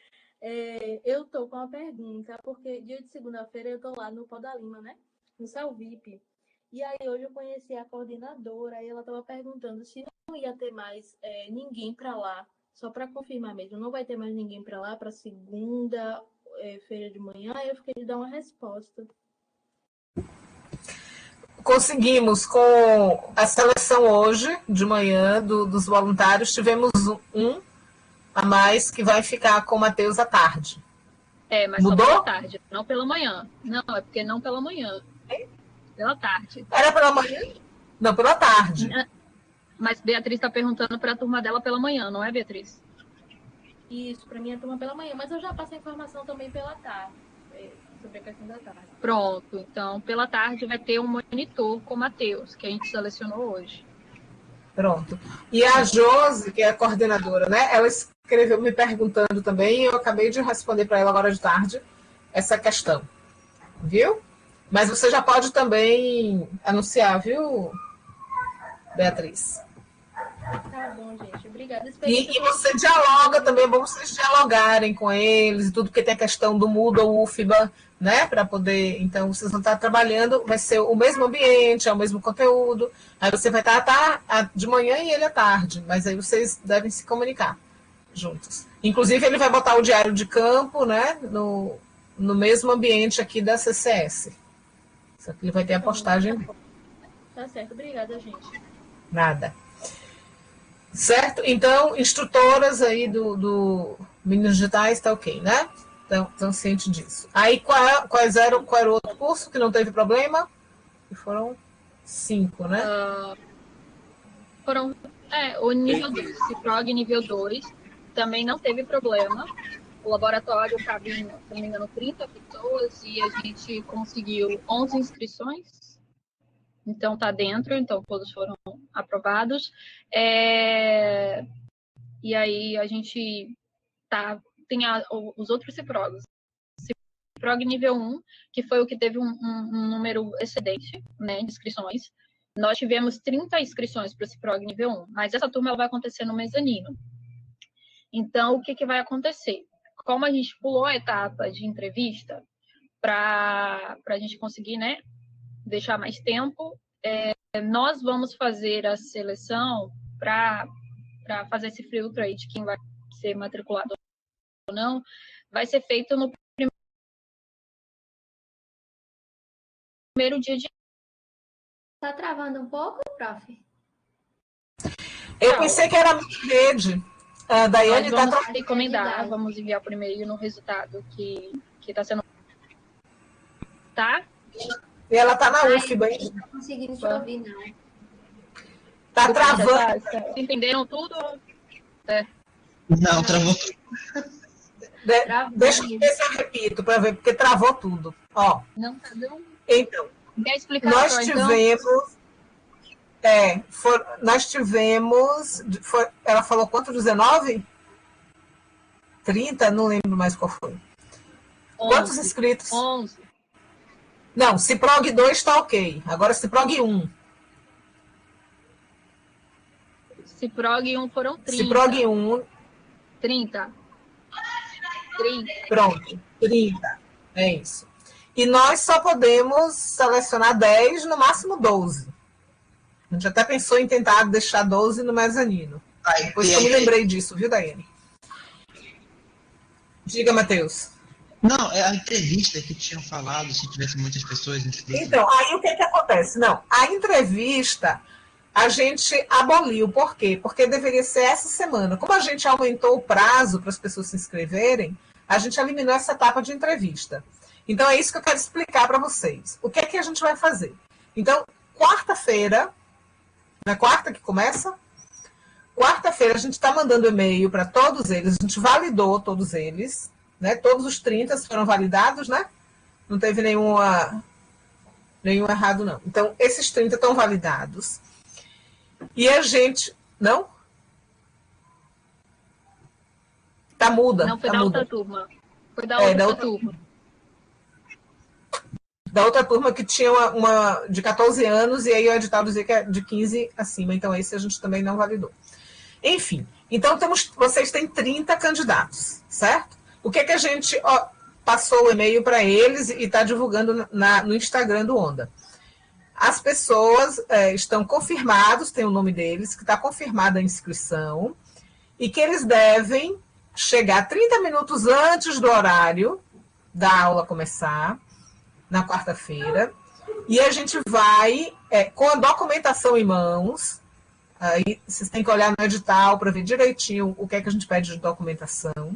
Eu tô com uma pergunta, porque dia de segunda-feira eu tô lá no Pó da Lima, né? No Céu VIP. E aí hoje eu conheci a coordenadora e ela estava perguntando se não ia ter mais ninguém para lá, só para confirmar mesmo. Não vai ter mais ninguém para lá para segunda-feira de manhã. Aí eu fiquei de dar uma resposta. Conseguimos com a seleção hoje, de manhã, dos voluntários, tivemos um a mais que vai ficar com o Matheus à tarde. Mas mudou? Só pela tarde, não pela manhã. Não, é porque não pela manhã. Pela tarde. Era pela manhã? Não, pela tarde. Mas Beatriz está perguntando para a turma dela pela manhã, não é, Beatriz? Isso, para mim é turma pela manhã, mas eu já passo a informação também pela tarde, sobre a questão da tarde. Pronto, então pela tarde vai ter um monitor com o Matheus, que a gente selecionou hoje. Pronto. E a Josi, que é a coordenadora, né? Ela escreveu me perguntando também, e eu acabei de responder para ela agora de tarde essa questão. Viu? Mas você já pode também anunciar, viu, Beatriz? Tá bom, gente. Obrigada. E você dialoga também, é bom vocês dialogarem com eles e tudo, porque tem a questão do Moodle, UFBA, né? Para poder. Então, vocês vão estar trabalhando, vai ser o mesmo ambiente, é o mesmo conteúdo. Aí você vai estar de manhã e ele à tarde, mas aí vocês devem se comunicar juntos. Inclusive, ele vai botar o diário de campo, né? No mesmo ambiente aqui da CCS. Só que ele vai ter a postagem. Tá certo, obrigada, gente. Nada. Certo? Então, instrutoras aí do Meninos Digitais, tá ok, né? Estão cientes disso. Aí, qual era o outro curso que não teve problema? Que foram 5, né? O nível 2, CIPROG nível 2, também não teve problema. O laboratório cabe, se não me engano, 30 pessoas e a gente conseguiu 11 inscrições. Então, está dentro, então todos foram aprovados. E aí, a gente tem os outros CIPROGs. CIPROG nível 1, que foi o que teve um número excedente, né, de inscrições. Nós tivemos 30 inscrições para o CIPROG nível 1, mas essa turma ela vai acontecer no mezanino. Então, o que vai acontecer? Como a gente pulou a etapa de entrevista para a gente conseguir, né, deixar mais tempo, nós vamos fazer a seleção para fazer esse filtro aí de quem vai ser matriculado ou não, vai ser feito no primeiro dia de... Tá travando um pouco, prof? Eu pensei que era a rede. A Daiane nós vamos recomendar, vamos enviar por e-mail no resultado que está sendo... Tá? E ela está na UFBA. Não estou conseguindo te ouvir, não. Está travando. Vocês entenderam tudo? Não, travou tudo. Deixa eu ver se eu repito para ver, porque travou tudo. Ó. Não, tá dando. Então, quer explicar nós tivemos... nós tivemos... ela falou quanto? 19? 30? Não lembro mais qual foi. 11. Quantos inscritos? 11. Não, CIPROG 2 está ok. Agora CIPROG 1. CIPROG 1 foram 30. CIPROG 1. 30. Pronto, 30. É isso. E nós só podemos selecionar 10, no máximo 12. A gente até pensou em tentar deixar 12 no mezanino. Depois que eu me lembrei disso, viu, Daiane? Diga, Matheus. Não, é a entrevista que tinham falado, se tivesse muitas pessoas inscritas. Então, aí o que acontece? Não, a entrevista a gente aboliu. Por quê? Porque deveria ser essa semana. Como a gente aumentou o prazo para as pessoas se inscreverem, a gente eliminou essa etapa de entrevista. Então, é isso que eu quero explicar para vocês. O que é que a gente vai fazer? Então, quarta-feira, na quarta que começa, quarta-feira a gente está mandando e-mail para todos eles, a gente validou todos eles, né? Todos os 30 foram validados, né? Não teve nenhum errado, não. Então, esses 30 estão validados. E a gente... Não? Tá muda. Não, foi tá da muda. outra turma. Foi da outra turma. Da outra turma que tinha uma de 14 anos, e aí o edital dizia que é de 15 acima. Então, esse a gente também não validou. Enfim, então vocês têm 30 candidatos, certo? O que a gente passou o e-mail para eles e está divulgando no Instagram do Onda? As pessoas estão confirmados, tem o nome deles, que está confirmada a inscrição, e que eles devem chegar 30 minutos antes do horário da aula começar, na quarta-feira, e a gente vai, com a documentação em mãos, aí vocês têm que olhar no edital para ver direitinho o que é que a gente pede de documentação,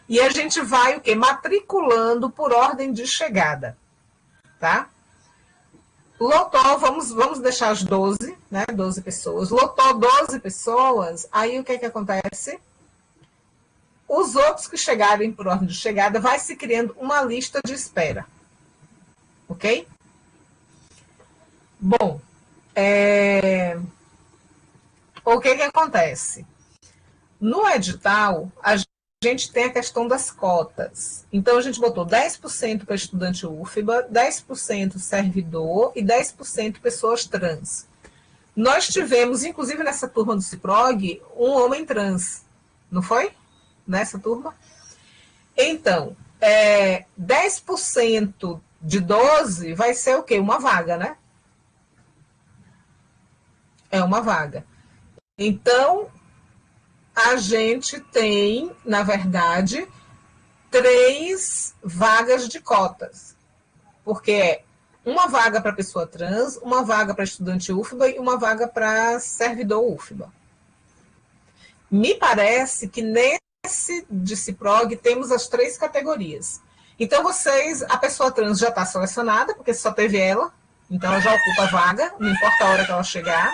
e a gente vai, matriculando por ordem de chegada, tá? Lotou, vamos deixar as 12, né, 12 pessoas, lotou 12 pessoas, aí o que é que acontece? Os outros que chegarem por ordem de chegada, vai se criando uma lista de espera, ok? Bom, o que acontece? No edital, a gente tem a questão das cotas. Então, a gente botou 10% para estudante UFBA, 10% servidor e 10% pessoas trans. Nós tivemos, inclusive nessa turma do CIPROG, um homem trans, não foi? Nessa turma? Então, 10% de 12 vai ser o quê? Uma vaga, né? É uma vaga. Então, a gente tem, na verdade, 3 vagas de cotas. Porque é uma vaga para pessoa trans, uma vaga para estudante UFBA e uma vaga para servidor UFBA. Me parece que nesse de CIPROG temos as 3 categorias. Então, a pessoa trans já está selecionada, porque só teve ela, então ela já ocupa a vaga, não importa a hora que ela chegar.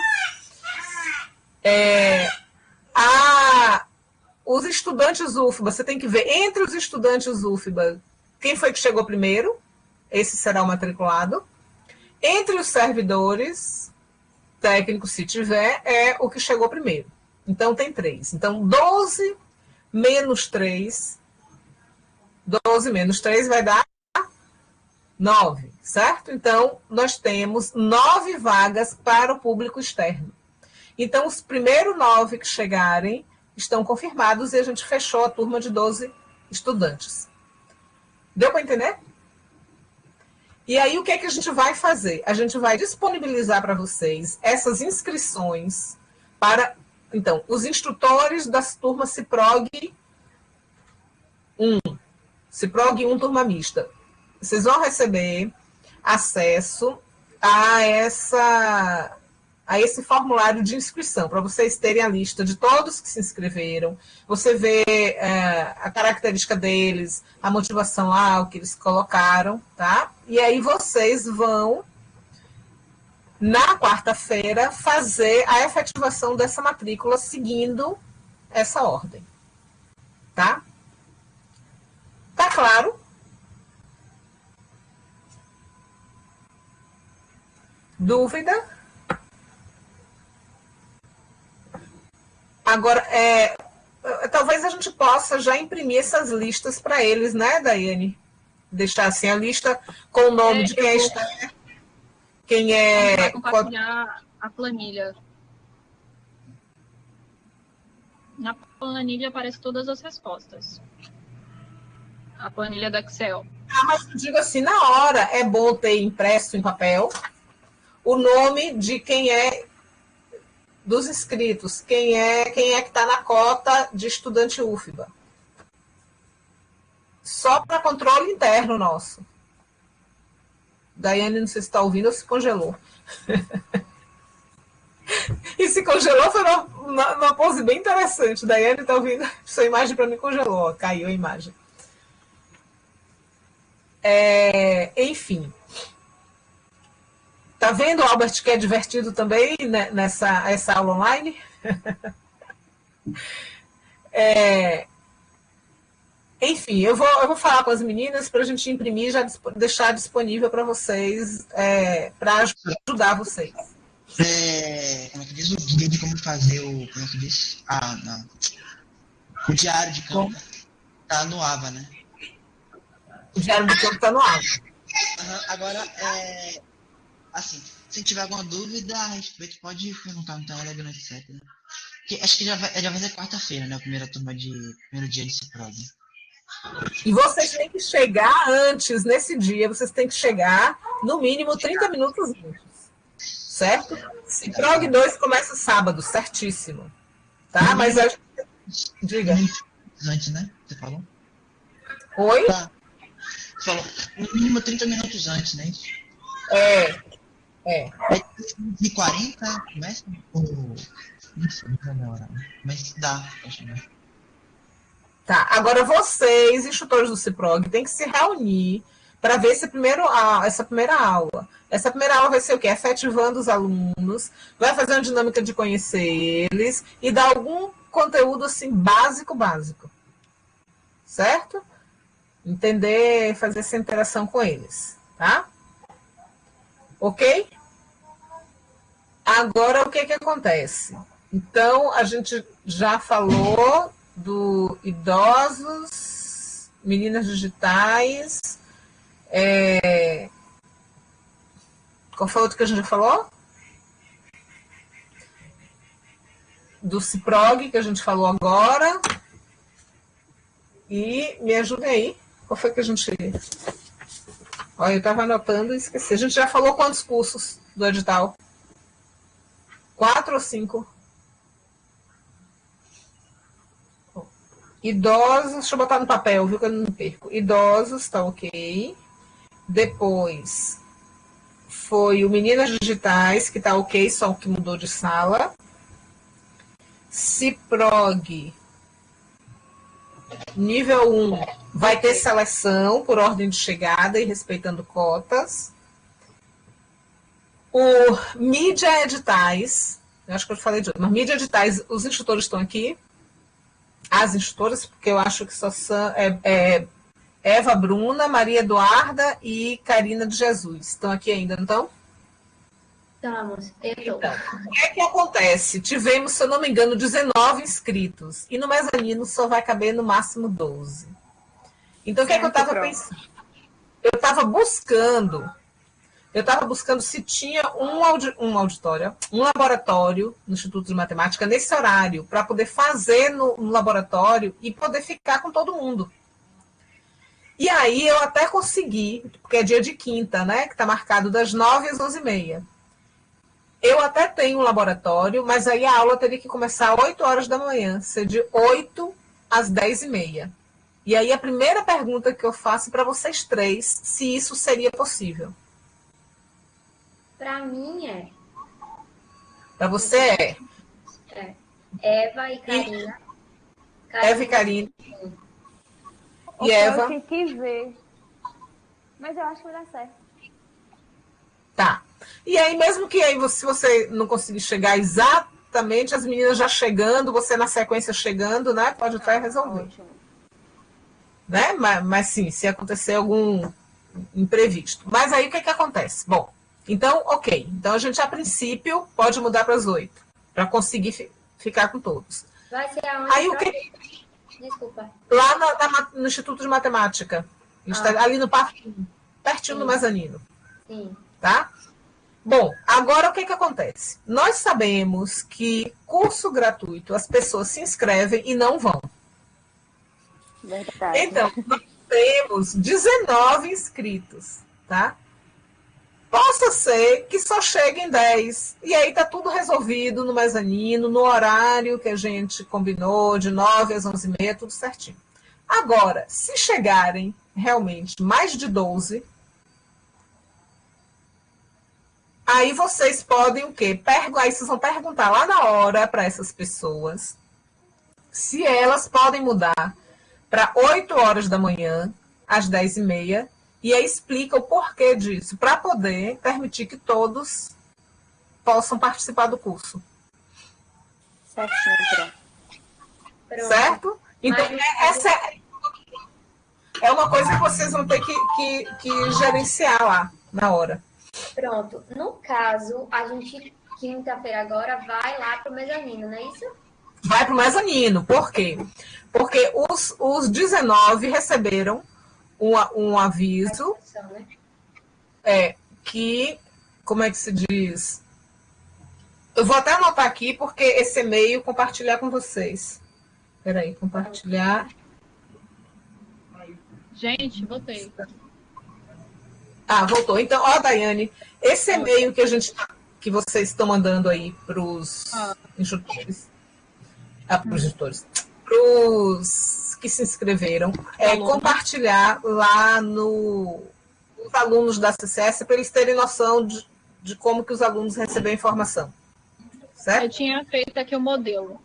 Os estudantes UFBA, você tem que ver entre os estudantes UFBA quem foi que chegou primeiro, esse será o matriculado. Entre os servidores técnicos, se tiver, é o que chegou primeiro. Então, tem 3. Então, 12 menos 3 vai dar 9, certo? Então, nós temos 9 vagas para o público externo. Então, os primeiros 9 que chegarem estão confirmados e a gente fechou a turma de 12 estudantes. Deu para entender? E aí, o que é que a gente vai fazer? A gente vai disponibilizar para vocês essas inscrições para, então, os instrutores das turmas CIPROG 1. CIPROG 1, turma mista. Vocês vão receber acesso a esse formulário de inscrição, para vocês terem a lista de todos que se inscreveram, você vê a característica deles, a motivação lá, o que eles colocaram, tá? E aí vocês vão, na quarta-feira, fazer a efetivação dessa matrícula seguindo essa ordem, tá? Tá claro? Dúvida? Agora, talvez a gente possa já imprimir essas listas para eles, né, Daiane? Deixar assim a lista com o nome de quem está. Quem é. Vai compartilhar a planilha. Na planilha aparecem todas as respostas. A planilha do Excel. Mas eu digo assim, na hora é bom ter impresso em papel o nome de quem é dos inscritos, quem é que está na cota de estudante UFBA. Só para controle interno nosso. Daiane, não sei se está ouvindo ou se congelou. E se congelou foi numa pose bem interessante. Daiane está ouvindo? Sua imagem para mim congelou, ó, caiu a imagem. Enfim. Tá vendo, Albert, que é divertido também, né, essa aula online? Enfim, eu vou falar com as meninas para a gente imprimir e já deixar disponível para vocês, para ajudar vocês. Como é que diz? O guia de como fazer o... Como é que diz? Não. O diário de campo tá no AVA, né? O diário de campo tá no AVA. Agora, assim, se tiver alguma dúvida a respeito, pode perguntar no Telegram, etc. Que acho que já vai ser quarta-feira, né? A primeiro dia de CIPROG. E vocês têm que chegar antes, nesse dia, vocês têm que chegar no mínimo 30 minutos antes. Certo? CIPROG 2 começa sábado, certíssimo. Tá? Mas a gente... Diga. Antes, né? Você falou? Oi? Tá. Você falou no mínimo 30 minutos antes, né? De 40 começa? Não sei, não hora. Mas dá, acho, né? Tá, agora vocês, instrutores do CIPROG, têm que se reunir para ver essa primeira aula. Essa primeira aula vai ser o quê? Efetivando os alunos, vai fazer uma dinâmica de conhecer eles e dar algum conteúdo assim básico. Certo? Entender, fazer essa interação com eles, tá? Ok? Agora, o que acontece? Então, a gente já falou do idosos, meninas digitais. Qual foi o outro que a gente falou? do CIPROG, que a gente falou agora. E me ajudem aí. Qual foi que a gente... Olha, eu estava anotando e esqueci. A gente já falou quantos cursos do edital? 4 ou 5? Idosos, deixa eu botar no papel, viu, que eu não perco. Idosos, tá ok. Depois foi o Meninas Digitais, que tá ok, só que mudou de sala. CIPROG, nível 1, vai ter seleção por ordem de chegada e respeitando cotas. O Mídia Editais, eu acho que eu falei de outro, mas Mídia Editais, os instrutores estão aqui. As instrutoras, porque eu acho que só são Eva Bruna, Maria Eduarda e Karina de Jesus. Estão aqui ainda, não estão? Estamos, eu estou. Então, o que é que acontece? Tivemos, se eu não me engano, 19 inscritos. E no mezanino só vai caber no máximo 12. Então, o que é que eu estava pensando? Eu estava buscando se tinha um auditório, um laboratório no Instituto de Matemática nesse horário, para poder fazer no laboratório e poder ficar com todo mundo. E aí eu até consegui, porque é dia de quinta, né? Que está marcado das 9 às 11h30. Eu até tenho um laboratório, mas aí a aula teria que começar às 8 horas da manhã, ser de 8 às 10h30. E aí a primeira pergunta que eu faço para vocês três, se isso seria possível. Para mim é. Para você é. Eva e Karina. Eva e Karina. E Eva. Eu tenho que ver. Mas eu acho que vai dar certo. Tá. E aí, mesmo que aí, se você não conseguir chegar exatamente, as meninas já chegando, você na sequência chegando, né? Pode até resolver. Ótimo. Né? Mas sim, se acontecer algum imprevisto. Mas aí o que acontece? Bom, então, ok. Então a gente, a princípio, pode mudar para as 8, para conseguir ficar com todos. Vai ser aonde? Aí o que... Desculpa. Lá no Instituto de Matemática. Está ali no parque, pertinho do mezanino. Sim. Tá? Bom, agora o que acontece? Nós sabemos que curso gratuito, as pessoas se inscrevem e não vão. Verdade. Então, nós temos 19 inscritos, tá? Possa ser que só cheguem 10. E aí tá tudo resolvido no mezanino, no horário que a gente combinou, de 9 às 11h30, tudo certinho. Agora, se chegarem realmente mais de 12, aí vocês podem o quê? Aí vocês vão perguntar lá na hora para essas pessoas se elas podem mudar para 8 horas da manhã, às 10h30, e aí explica o porquê disso, para poder permitir que todos possam participar do curso. Certinho, Pronto. Certo? Então, essa é uma coisa que vocês vão ter que gerenciar lá, na hora. Pronto. No caso, a gente, quinta-feira agora, vai lá para o mezanino, não é isso? Vai para o mezanino. Por quê? Porque os 19 receberam um aviso que, como é que se diz? Eu vou até anotar aqui, porque esse e-mail compartilhar com vocês. Espera aí, compartilhar. Gente, voltei. Ah, voltou. Então, ó, Daiane, esse e-mail que vocês estão mandando aí para os instrutores, para os que se inscreveram, compartilhar lá os alunos da CCS para eles terem noção de como que os alunos recebem a informação. Certo? Eu tinha feito aqui o modelo.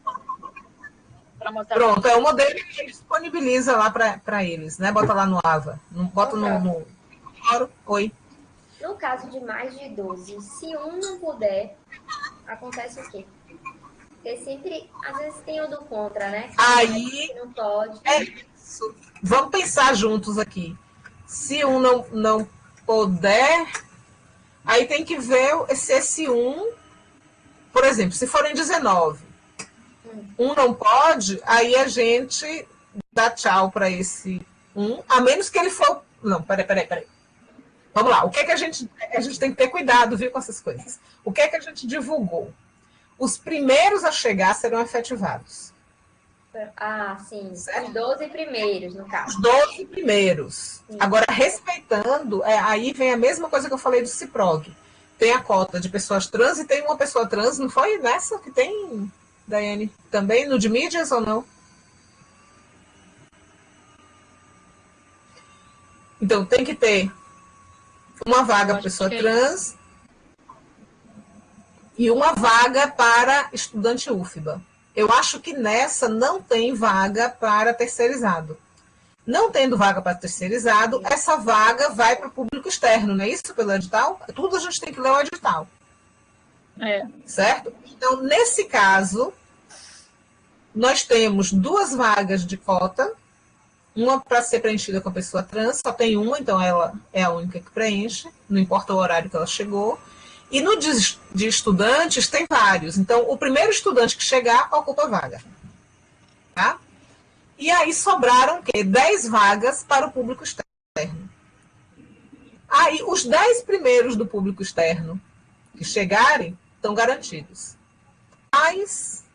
Pronto, é o modelo que a gente disponibiliza lá para eles, né? Bota lá no AVA. Bota no Oi. No caso de mais de 12, se um não puder, acontece o quê? Porque sempre, às vezes tem o do contra, né? Aí, não pode. É isso. Vamos pensar juntos aqui. Se um não puder, aí tem que ver se esse um, por exemplo, se forem 19, um não pode, aí a gente dá tchau para esse um, a menos que ele for... Não, peraí. Vamos lá, o que é que a gente tem que ter cuidado, viu, com essas coisas. O que é que a gente divulgou? Os primeiros a chegar serão efetivados. Ah, sim. Certo? Os 12 primeiros, no caso. Os 12 primeiros. Sim. Agora, respeitando, aí vem a mesma coisa que eu falei do CIPROG. Tem a cota de pessoas trans e tem uma pessoa trans, não foi nessa que tem, Daiane? Também no de mídias ou não? Então, tem que ter uma vaga para pessoa trans e uma vaga para estudante UFBA. Eu acho que nessa não tem vaga para terceirizado. Não tendo vaga para terceirizado, essa vaga vai para o público externo, não é isso, pelo edital? Tudo a gente tem que ler o edital. Certo? Então, nesse caso, nós temos 2 vagas de cota, uma para ser preenchida com a pessoa trans, só tem uma, então ela é a única que preenche, não importa o horário que ela chegou. E no de estudantes tem vários. Então, o primeiro estudante que chegar ocupa a vaga. Tá? E aí sobraram o quê? 10 vagas para o público externo. Aí, os 10 primeiros do público externo que chegarem estão garantidos. Mas,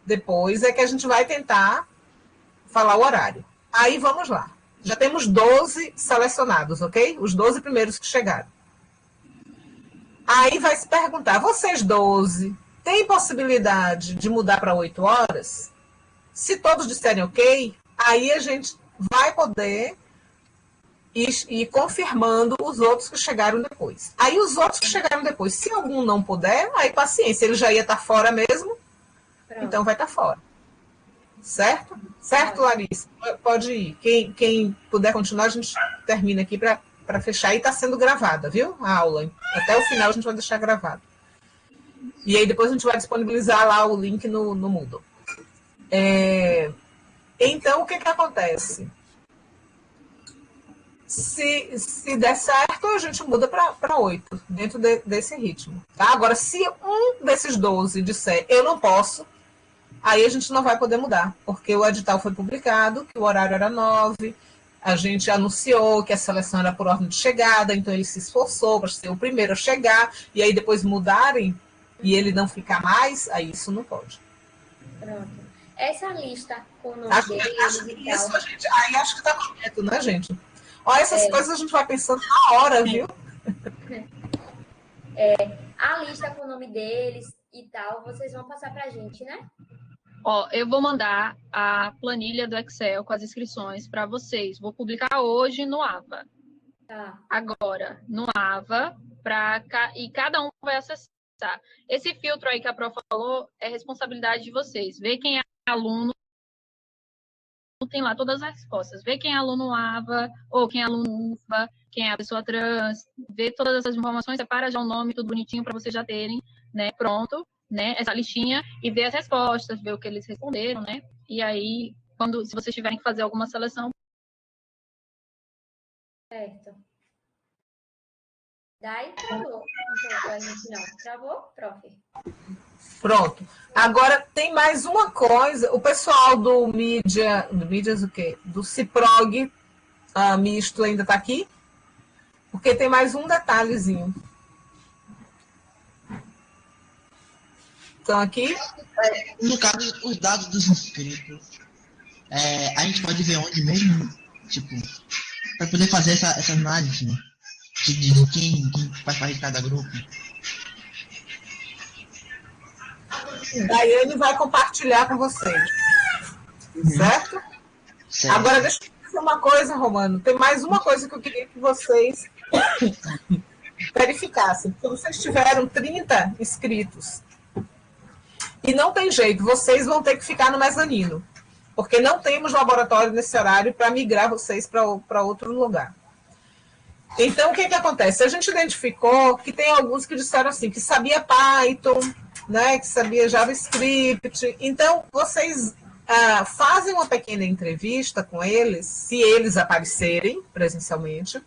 depois é que a gente vai tentar falar o horário. Aí, vamos lá. Já temos 12 selecionados, ok? Os 12 primeiros que chegaram. Aí vai se perguntar, vocês 12, têm possibilidade de mudar para 8 horas? Se todos disserem ok, aí a gente vai poder ir confirmando os outros que chegaram depois. Aí os outros que chegaram depois, se algum não puder, aí paciência, ele já ia estar fora mesmo, então vai estar fora. Certo? Certo, Larissa? Pode ir. Quem puder continuar, a gente termina aqui para fechar. E está sendo gravada, viu? A aula. Até o final a gente vai deixar gravado. E aí depois a gente vai disponibilizar lá o link no Moodle. Então, o que acontece? Se der certo, a gente muda para 8, dentro desse ritmo. Tá? Agora, se um desses 12 disser eu não posso, aí a gente não vai poder mudar, porque o edital foi publicado, que o horário era 9, a gente anunciou que a seleção era por ordem de chegada, então ele se esforçou para ser o primeiro a chegar, e aí depois mudarem e ele não ficar mais, aí isso não pode. Pronto. Essa lista com o nome Acho deles que e tal. isso, gente, aí acho que está correto, né, gente? Olha, essas coisas a gente vai pensando na hora, viu? A lista com o nome deles e tal, vocês vão passar para a gente, né? Ó, eu vou mandar a planilha do Excel com as inscrições para vocês. Vou publicar hoje no AVA. Tá. Agora, no AVA, e cada um vai acessar. Esse filtro aí que a Prof falou é responsabilidade de vocês. Ver quem é aluno, tem lá todas as respostas. Ver quem é aluno AVA, ou quem é aluno UFBA, quem é a pessoa trans, ver todas essas informações, separa já o nome, tudo bonitinho para vocês já terem, né, pronto, né, essa listinha, e ver as respostas, ver o que eles responderam, né, e aí, se vocês tiverem que fazer alguma seleção. Certo. Daí, travou. Não, travou, prof? Pronto. Agora, tem mais uma coisa. O pessoal do Mídias o quê? Do CIPROG misto ainda está aqui? Porque tem mais um detalhezinho. Estão aqui? No caso, os dados dos inscritos, a gente pode ver onde mesmo, tipo, para poder fazer essa análise, né? De quem faz parte de cada grupo. Daiane vai compartilhar com vocês. Certo? Agora, deixa eu dizer uma coisa, Romano. Tem mais uma coisa que eu queria que vocês verificassem. Porque vocês tiveram 30 inscritos. E não tem jeito, vocês vão ter que ficar no mezanino. Porque não temos laboratório nesse horário para migrar vocês para outro lugar. Então, o que acontece? A gente identificou que tem alguns que disseram assim, que sabia Python, né, que sabia JavaScript. Então, vocês fazem uma pequena entrevista com eles, se eles aparecerem presencialmente,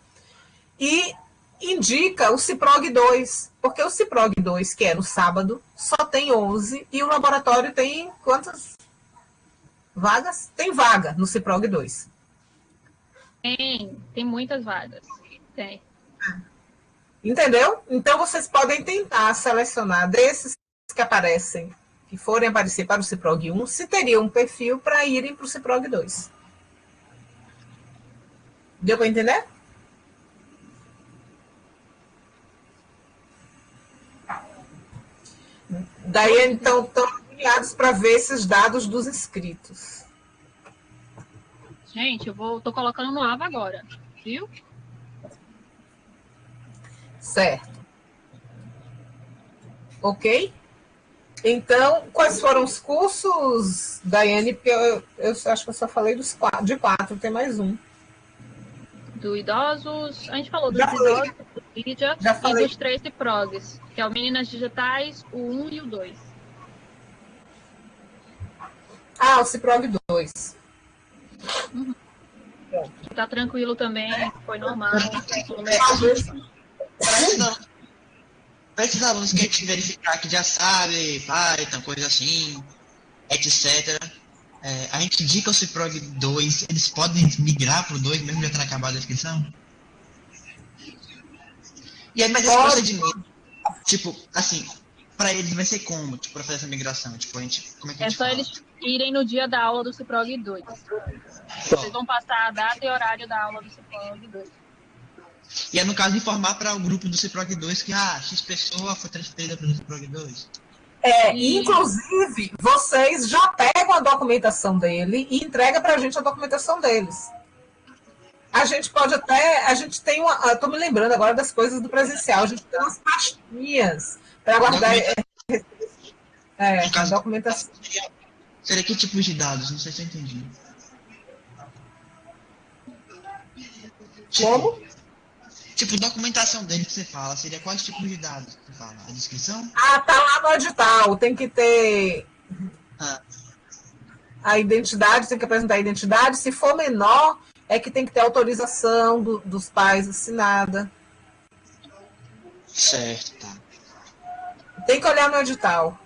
e indica o CIPROG 2, porque o CIPROG 2, que é no sábado, só tem 11, e o laboratório tem quantas vagas? Tem vaga no CIPROG 2. Tem muitas vagas. Tem. Entendeu? Então, vocês podem tentar selecionar desses que aparecem que forem aparecer para o CIPROG 1, se teriam um perfil para irem para o CIPROG 2. Deu para entender? Daí, então, estão ligados para ver esses dados dos inscritos. Gente, tô colocando no AVA agora, viu? Certo. Ok? Então, quais foram os cursos, Daiane? Porque eu acho que eu só falei de 4, tem mais um. Do idosos, a gente falou dos Já falei. idosos, do Lídia Já e falei. dos 3 CIPROGs, que é o Meninas Digitais, o 1 e o 2. Ah, o CIPROG 2. Uhum. Tá tranquilo também, foi normal. Para esses alunos que a gente verificar que já sabe, Python, coisa assim, etc. A gente indica o CIPROG 2, eles podem migrar para o 2, mesmo já tendo acabado a inscrição? E aí, mas esse procedimento, tipo, assim, para eles vai ser como, tipo, para fazer essa migração? Tipo, como é que a É gente só fala? eles irem no dia da aula do CIPROG 2. Vocês vão passar a data e horário da aula do CIPROG 2. E é, no caso, informar para o grupo do CIPROG 2 que, X pessoa foi transferida para o CIPROG 2. Inclusive, vocês já pegam a documentação dele e entregam para a gente a documentação deles. A gente pode até... A gente tem uma... Estou me lembrando agora das coisas do presencial. A gente tem umas pastinhas para guardar... No caso, documentação. Seria que tipo de dados? Não sei se eu entendi. Como? Tipo, documentação dele que você fala, seria quais tipos de dados que você fala? A descrição? Tá lá no edital. Tem que ter a identidade, tem que apresentar a identidade. Se for menor, é que tem que ter autorização dos pais assinada. Certo, tá. Tem que olhar no edital.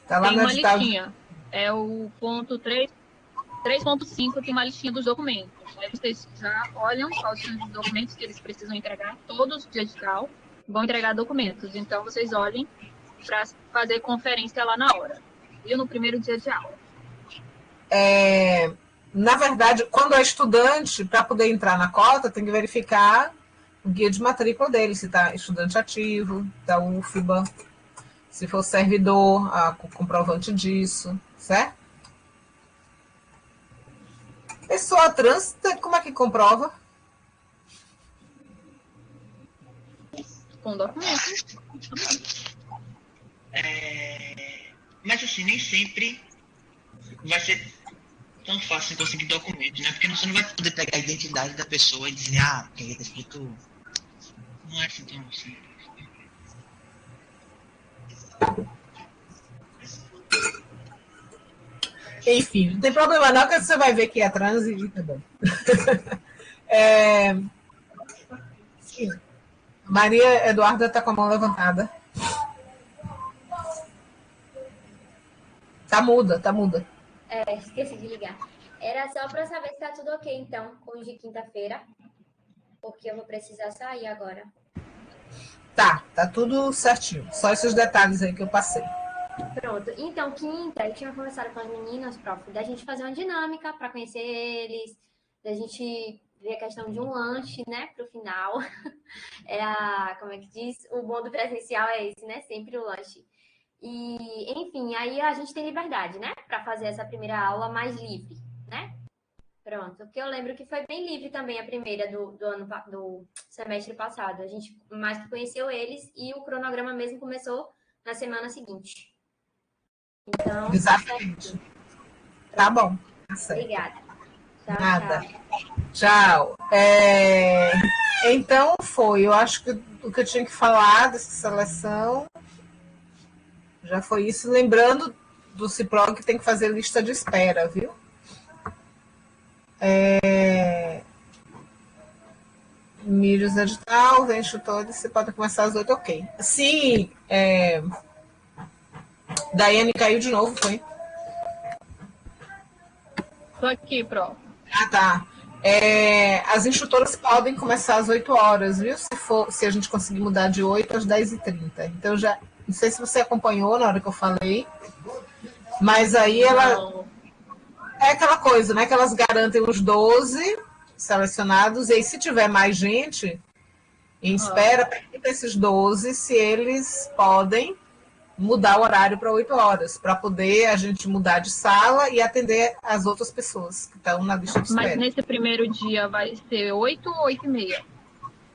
Tá lá Tem no uma edital. listinha. É o ponto 3.5, tem uma listinha dos documentos. Aí vocês já olham quais são os documentos que eles precisam entregar, todos de edital vão entregar documentos. Então, vocês olhem para fazer conferência lá na hora. E no primeiro dia de aula. Na verdade, quando é estudante, para poder entrar na cota, tem que verificar o guia de matrícula dele, se está estudante ativo, da UFBA, se for servidor, o comprovante disso, certo? Pessoa trans, como é que comprova? Com documento. Mas assim, nem sempre vai ser tão fácil conseguir documento, né? Porque você não vai poder pegar a identidade da pessoa e dizer, porque aí tá escrito... Não é assim tão simples. Enfim, não tem problema não, que você vai ver que é trans e tá bom. Sim. Maria Eduarda está com a mão levantada. Tá muda. Esqueci de ligar. Era só para saber se tá tudo ok, então, hoje quinta-feira, porque eu vou precisar sair agora. Tá tudo certinho. Só esses detalhes aí que eu passei. Pronto. Então, quinta, eu tinha conversado com as meninas, prof, da gente fazer uma dinâmica para conhecer eles, da gente ver a questão de um lanche, né, pro final. Como é que diz? O bom do presencial é esse, né? Sempre o lanche. E, enfim, aí a gente tem liberdade, né? Para fazer essa primeira aula mais livre, né? Pronto. Porque eu lembro que foi bem livre também a primeira do semestre passado. A gente mais que conheceu eles e o cronograma mesmo começou na semana seguinte. Então, exatamente. Tá bom. Tá certo. Obrigada. Nada. Tchau. Então eu acho que o que eu tinha que falar dessa seleção já foi isso. Lembrando do CIPROG que tem que fazer lista de espera, viu? Mídias edital, vem chutores, você pode começar às 8, ok. Sim, Daiane caiu de novo, foi? Tô aqui, Pro. Tá. As instrutoras podem começar às 8 horas, viu? Se a gente conseguir mudar de 8 às 10h30. Então, Não sei se você acompanhou na hora que eu falei, mas aí ela Não. é aquela coisa, né? Que elas garantem os 12 selecionados, e aí se tiver mais gente em espera, pergunta esses 12 se eles podem mudar o horário para 8 horas, para poder a gente mudar de sala e atender as outras pessoas que estão na lista de Mas espera. nesse primeiro dia vai ser 8 ou 8h30?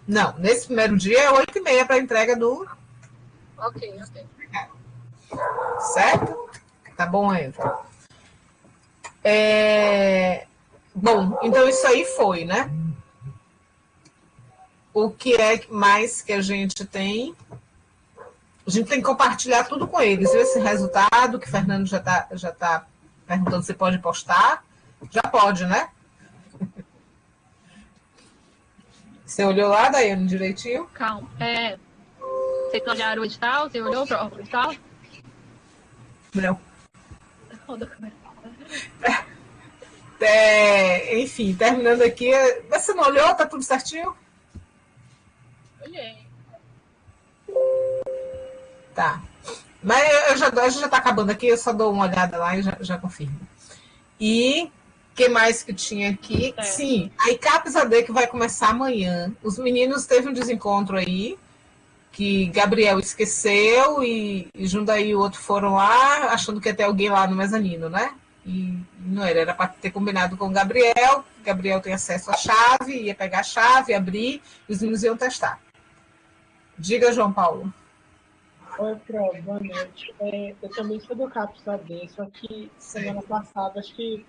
Não, nesse primeiro dia é 8h30 para a entrega do. Ok. Certo? Tá bom, Eva? Bom, então isso aí foi, né? O que é mais que a gente tem? A gente tem que compartilhar tudo com eles. Viu? Esse resultado que o Fernando já tá perguntando se pode postar. Já pode, né? Você olhou lá, Daiane, direitinho? Calma. Vocês olharam o edital? Você olhou para o edital? Não. Roda a câmera. Enfim, terminando aqui. Mas você não olhou? Tá tudo certinho? Olhei. Tá. Mas a gente já tá acabando aqui, eu só dou uma olhada lá e já confirmo. E o que mais que tinha aqui? Sim, a ICAPES AD que vai começar amanhã. Os meninos teve um desencontro aí, que Gabriel esqueceu e Jundaí e o outro foram lá, achando que ia ter alguém lá no mezanino, né? E não era para ter combinado com o Gabriel. Gabriel tem acesso à chave, ia pegar a chave, abrir, e os meninos iam testar. Diga, João Paulo. Oi, Pro, boa noite. Eu também sou do CAPES AD, só que semana passada, acho que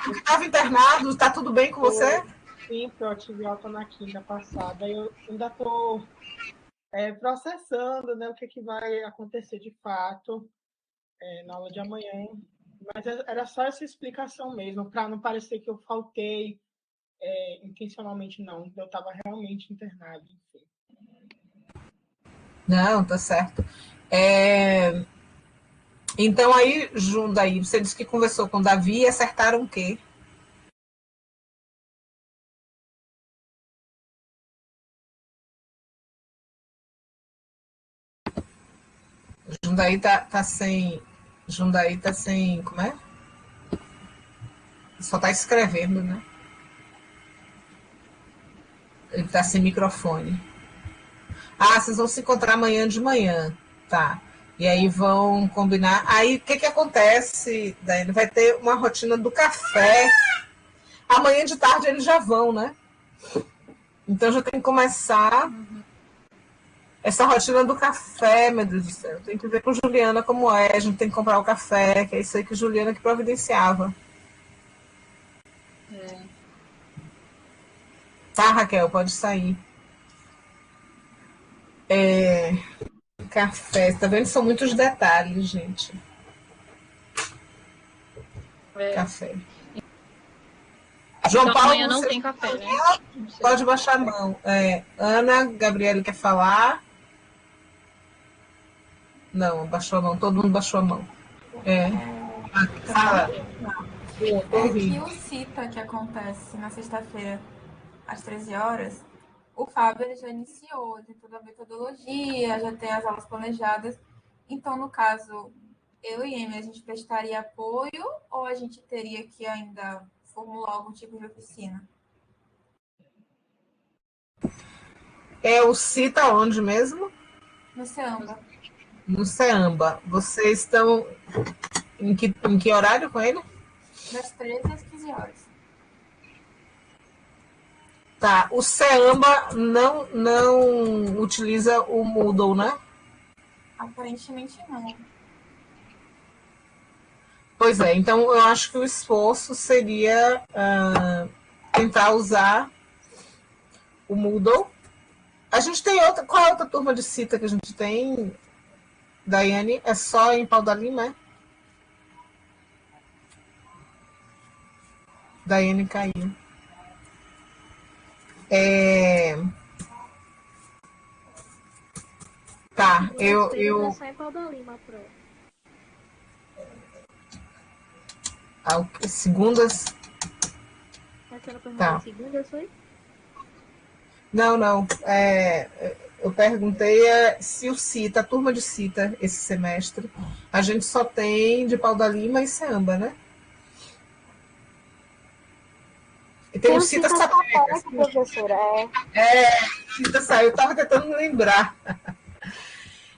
que estava internado, está tudo bem com você? Sim, Pro, eu tive alta na quinta passada. Eu ainda estou processando, né, o que vai acontecer de fato na aula de amanhã. Mas era só essa explicação mesmo, para não parecer que eu faltei intencionalmente, não. Eu estava realmente internado, enfim. Não, tá certo. Então aí, Jundaí, você disse que conversou com o Davi e acertaram o quê? Jundaí tá sem. Jundaí tá sem. Como é? Só tá escrevendo, né? Ele tá sem microfone. Vocês vão se encontrar amanhã de manhã. Tá. E aí vão combinar. Aí o que acontece, Daiane? Vai ter uma rotina do café. Amanhã de tarde eles já vão, né? Então já tem que começar essa rotina do café, meu Deus do céu. Tem que ver com Juliana como é. A gente tem que comprar o café, que é isso aí que Juliana que providenciava. Tá, Raquel, pode sair. Café, tá vendo? São muitos detalhes, gente. Café. João Então, Paulo, amanhã não tem café, né? Pode baixar a mão. Ana, Gabriele quer falar? Não, baixou a mão. Todo mundo baixou a mão. Fala. Que o CITA que acontece na sexta-feira às 13 horas, o Fábio ele já iniciou, tem toda a metodologia, já tem as aulas planejadas. Então, no caso, eu e Emily, a gente prestaria apoio ou a gente teria que ainda formular algum tipo de oficina? O CITA onde mesmo? No CEAMBA. No CEAMBA. Vocês estão em que horário com ele? Das 13 às 15 horas. Tá, o CEAMBA não utiliza o Moodle, né? Aparentemente não. Pois é, então eu acho que o esforço seria tentar usar o Moodle. A gente tem outra. Qual é a outra turma de CITA que a gente tem, Daiane? É só em Pau da Lima, é? Daiane caiu. Tá, eu... Só em Pau da Lima, Pro. Segundas... A senhora perguntou Tá. segundas, foi? Não. Eu perguntei se o CITA, a turma de CITA, esse semestre, a gente só tem de Pau da Lima e Ceamba, né? E tem o CITA Sapeca. Professora, CITA saiu, eu estava tentando me lembrar.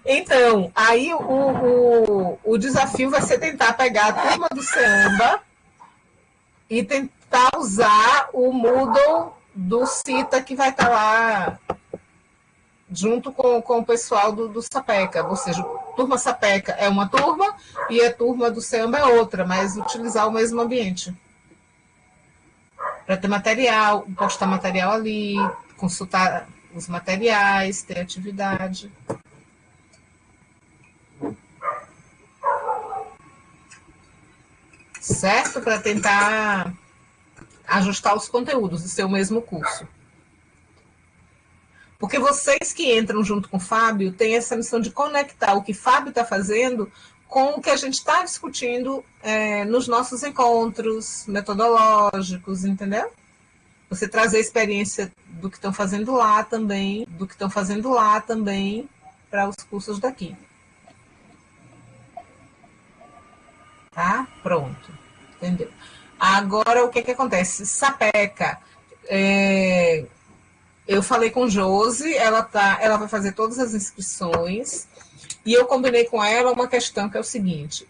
Então, aí o desafio vai ser tentar pegar a turma do Ceamba e tentar usar o Moodle do CITA que vai estar lá junto com o pessoal do Sapeca, ou seja, turma Sapeca é uma turma e a turma do Ceamba é outra, mas utilizar o mesmo ambiente. Para ter material, postar material ali, consultar os materiais, ter atividade. Certo? Para tentar ajustar os conteúdos e ser o mesmo curso. Porque vocês que entram junto com o Fábio têm essa missão de conectar o que o Fábio está fazendo com o que a gente está discutindo nos nossos encontros metodológicos, entendeu? Você trazer a experiência do que estão fazendo lá também, para os cursos daqui. Tá? Pronto. Entendeu? Agora, o que acontece? Sapeca. Eu falei com Josi, ela vai fazer todas as inscrições, e eu combinei com ela uma questão que é o seguinte,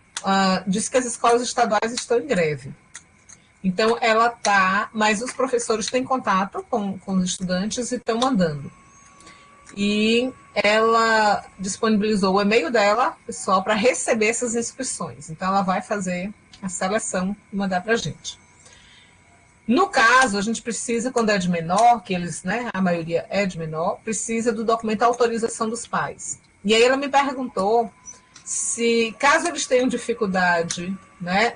diz que as escolas estaduais estão em greve. Então, ela mas os professores têm contato com os estudantes e estão mandando. E ela disponibilizou o e-mail dela, pessoal, para receber essas inscrições. Então, ela vai fazer a seleção e mandar para a gente. No caso, a gente precisa, quando é de menor, que eles, né, a maioria é de menor, precisa do documento autorização dos pais. E aí ela me perguntou se, caso eles tenham dificuldade, né,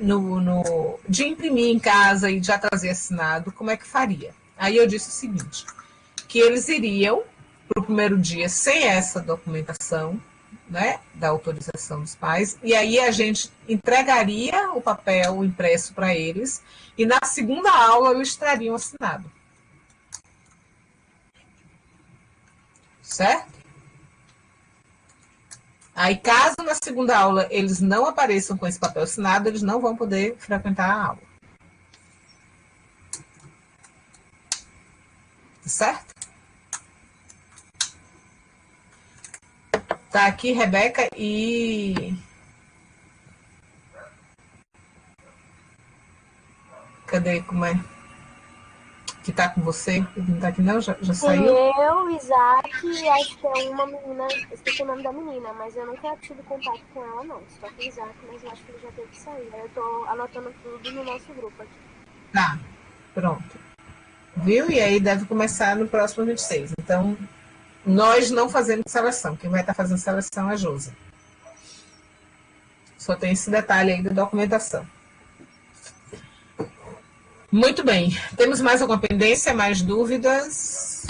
de imprimir em casa e já trazer assinado, como é que faria? Aí eu disse o seguinte, que eles iriam para o primeiro dia sem essa documentação, né, da autorização dos pais, e aí a gente entregaria o papel impresso para eles, e na segunda aula eles trariam assinado. Certo? Aí, caso na segunda aula eles não apareçam com esse papel assinado, eles não vão poder frequentar a aula. Certo? Tá aqui, Rebeca, e... Cadê? Como é? Que tá com você? Não tá aqui não? Já saiu? Eu, Isaac, e acho que é uma menina, esqueci o nome da menina, mas eu nunca tive contato com ela, não. Só que o Isaac, mas eu acho que ele já teve que sair. Aí eu tô anotando tudo no nosso grupo aqui. Tá, pronto. Viu? E aí deve começar no próximo 26. Então, nós não fazemos seleção. Quem vai estar fazendo seleção é a Josi. Só tem esse detalhe aí da documentação. Muito bem. Temos mais alguma pendência? Mais dúvidas?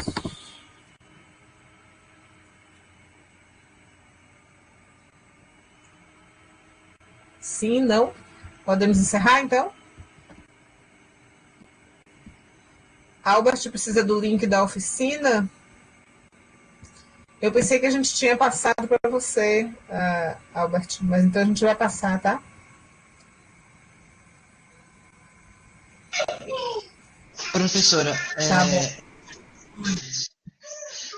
Sim, não? Podemos encerrar, então? Albert precisa do link da oficina? Eu pensei que a gente tinha passado para você, Albert, mas então a gente vai passar, tá? Professora, Tá bom.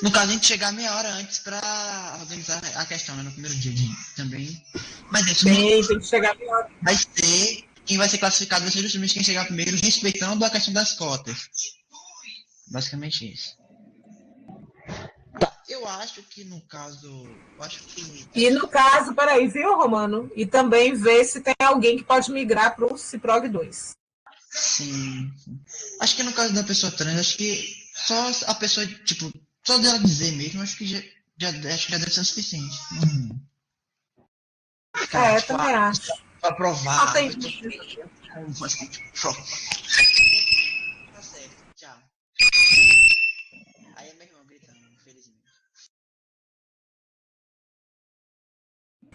no caso a gente chegar meia hora antes para organizar a questão, né, no primeiro dia também. Mas isso tem que chegar meia hora. Vai ser, quem vai ser classificado vai ser justamente quem chegar primeiro, respeitando a questão das cotas. Basicamente isso. Tá, eu acho que no caso... E no caso, peraí, viu, Romano? E também ver se tem alguém que pode migrar para o Ciprog 2. Sim. Acho que no caso da pessoa trans, acho que só a pessoa, tipo, só dela dizer mesmo, acho que já deve ser o suficiente. Cara, tipo, também acho. Pra provar. Tem... Tá certo, tchau. Aí é meu irmão gritando, infelizmente.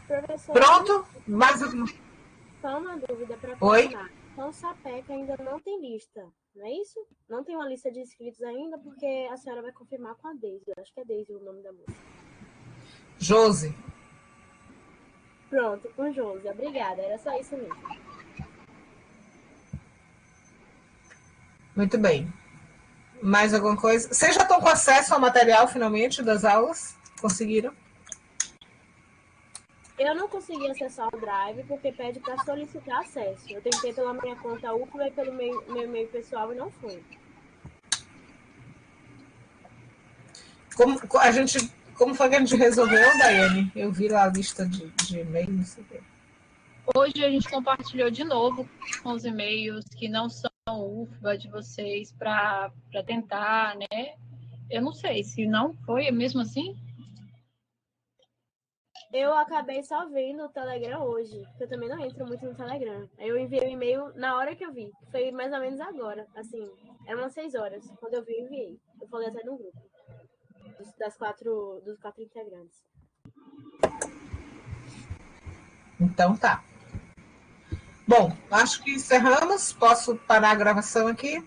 Professor, pronto? Mais alguma? Só uma dúvida para Oi? formar. Então, o SAPEC ainda não tem lista, não é isso? Não tem uma lista de inscritos ainda, porque a senhora vai confirmar com a Deise. Eu acho que é Deise o nome da moça. Josi. Pronto, com Josi. Obrigada, era só isso mesmo. Muito bem. Mais alguma coisa? Vocês já estão com acesso ao material, finalmente, das aulas? Conseguiram? Eu não consegui acessar o Drive porque pede para solicitar acesso. Eu tentei pela minha conta UFBA e pelo meu e-mail pessoal e não foi. Como foi que a gente resolveu, Daiane? Eu vi lá a lista de e-mail, não sei o quê. Hoje a gente compartilhou de novo com os e-mails que não são UFBA de vocês para tentar, né? Eu não sei se não foi mesmo assim. Eu acabei só vendo o Telegram hoje, porque eu também não entro muito no Telegram. Aí eu enviei o e-mail na hora que eu vi, foi mais ou menos agora, assim, eram umas 6 horas. Quando eu vi, eu enviei. Eu falei até no grupo dos quatro integrantes. Então tá. Bom, acho que encerramos. Posso parar a gravação aqui?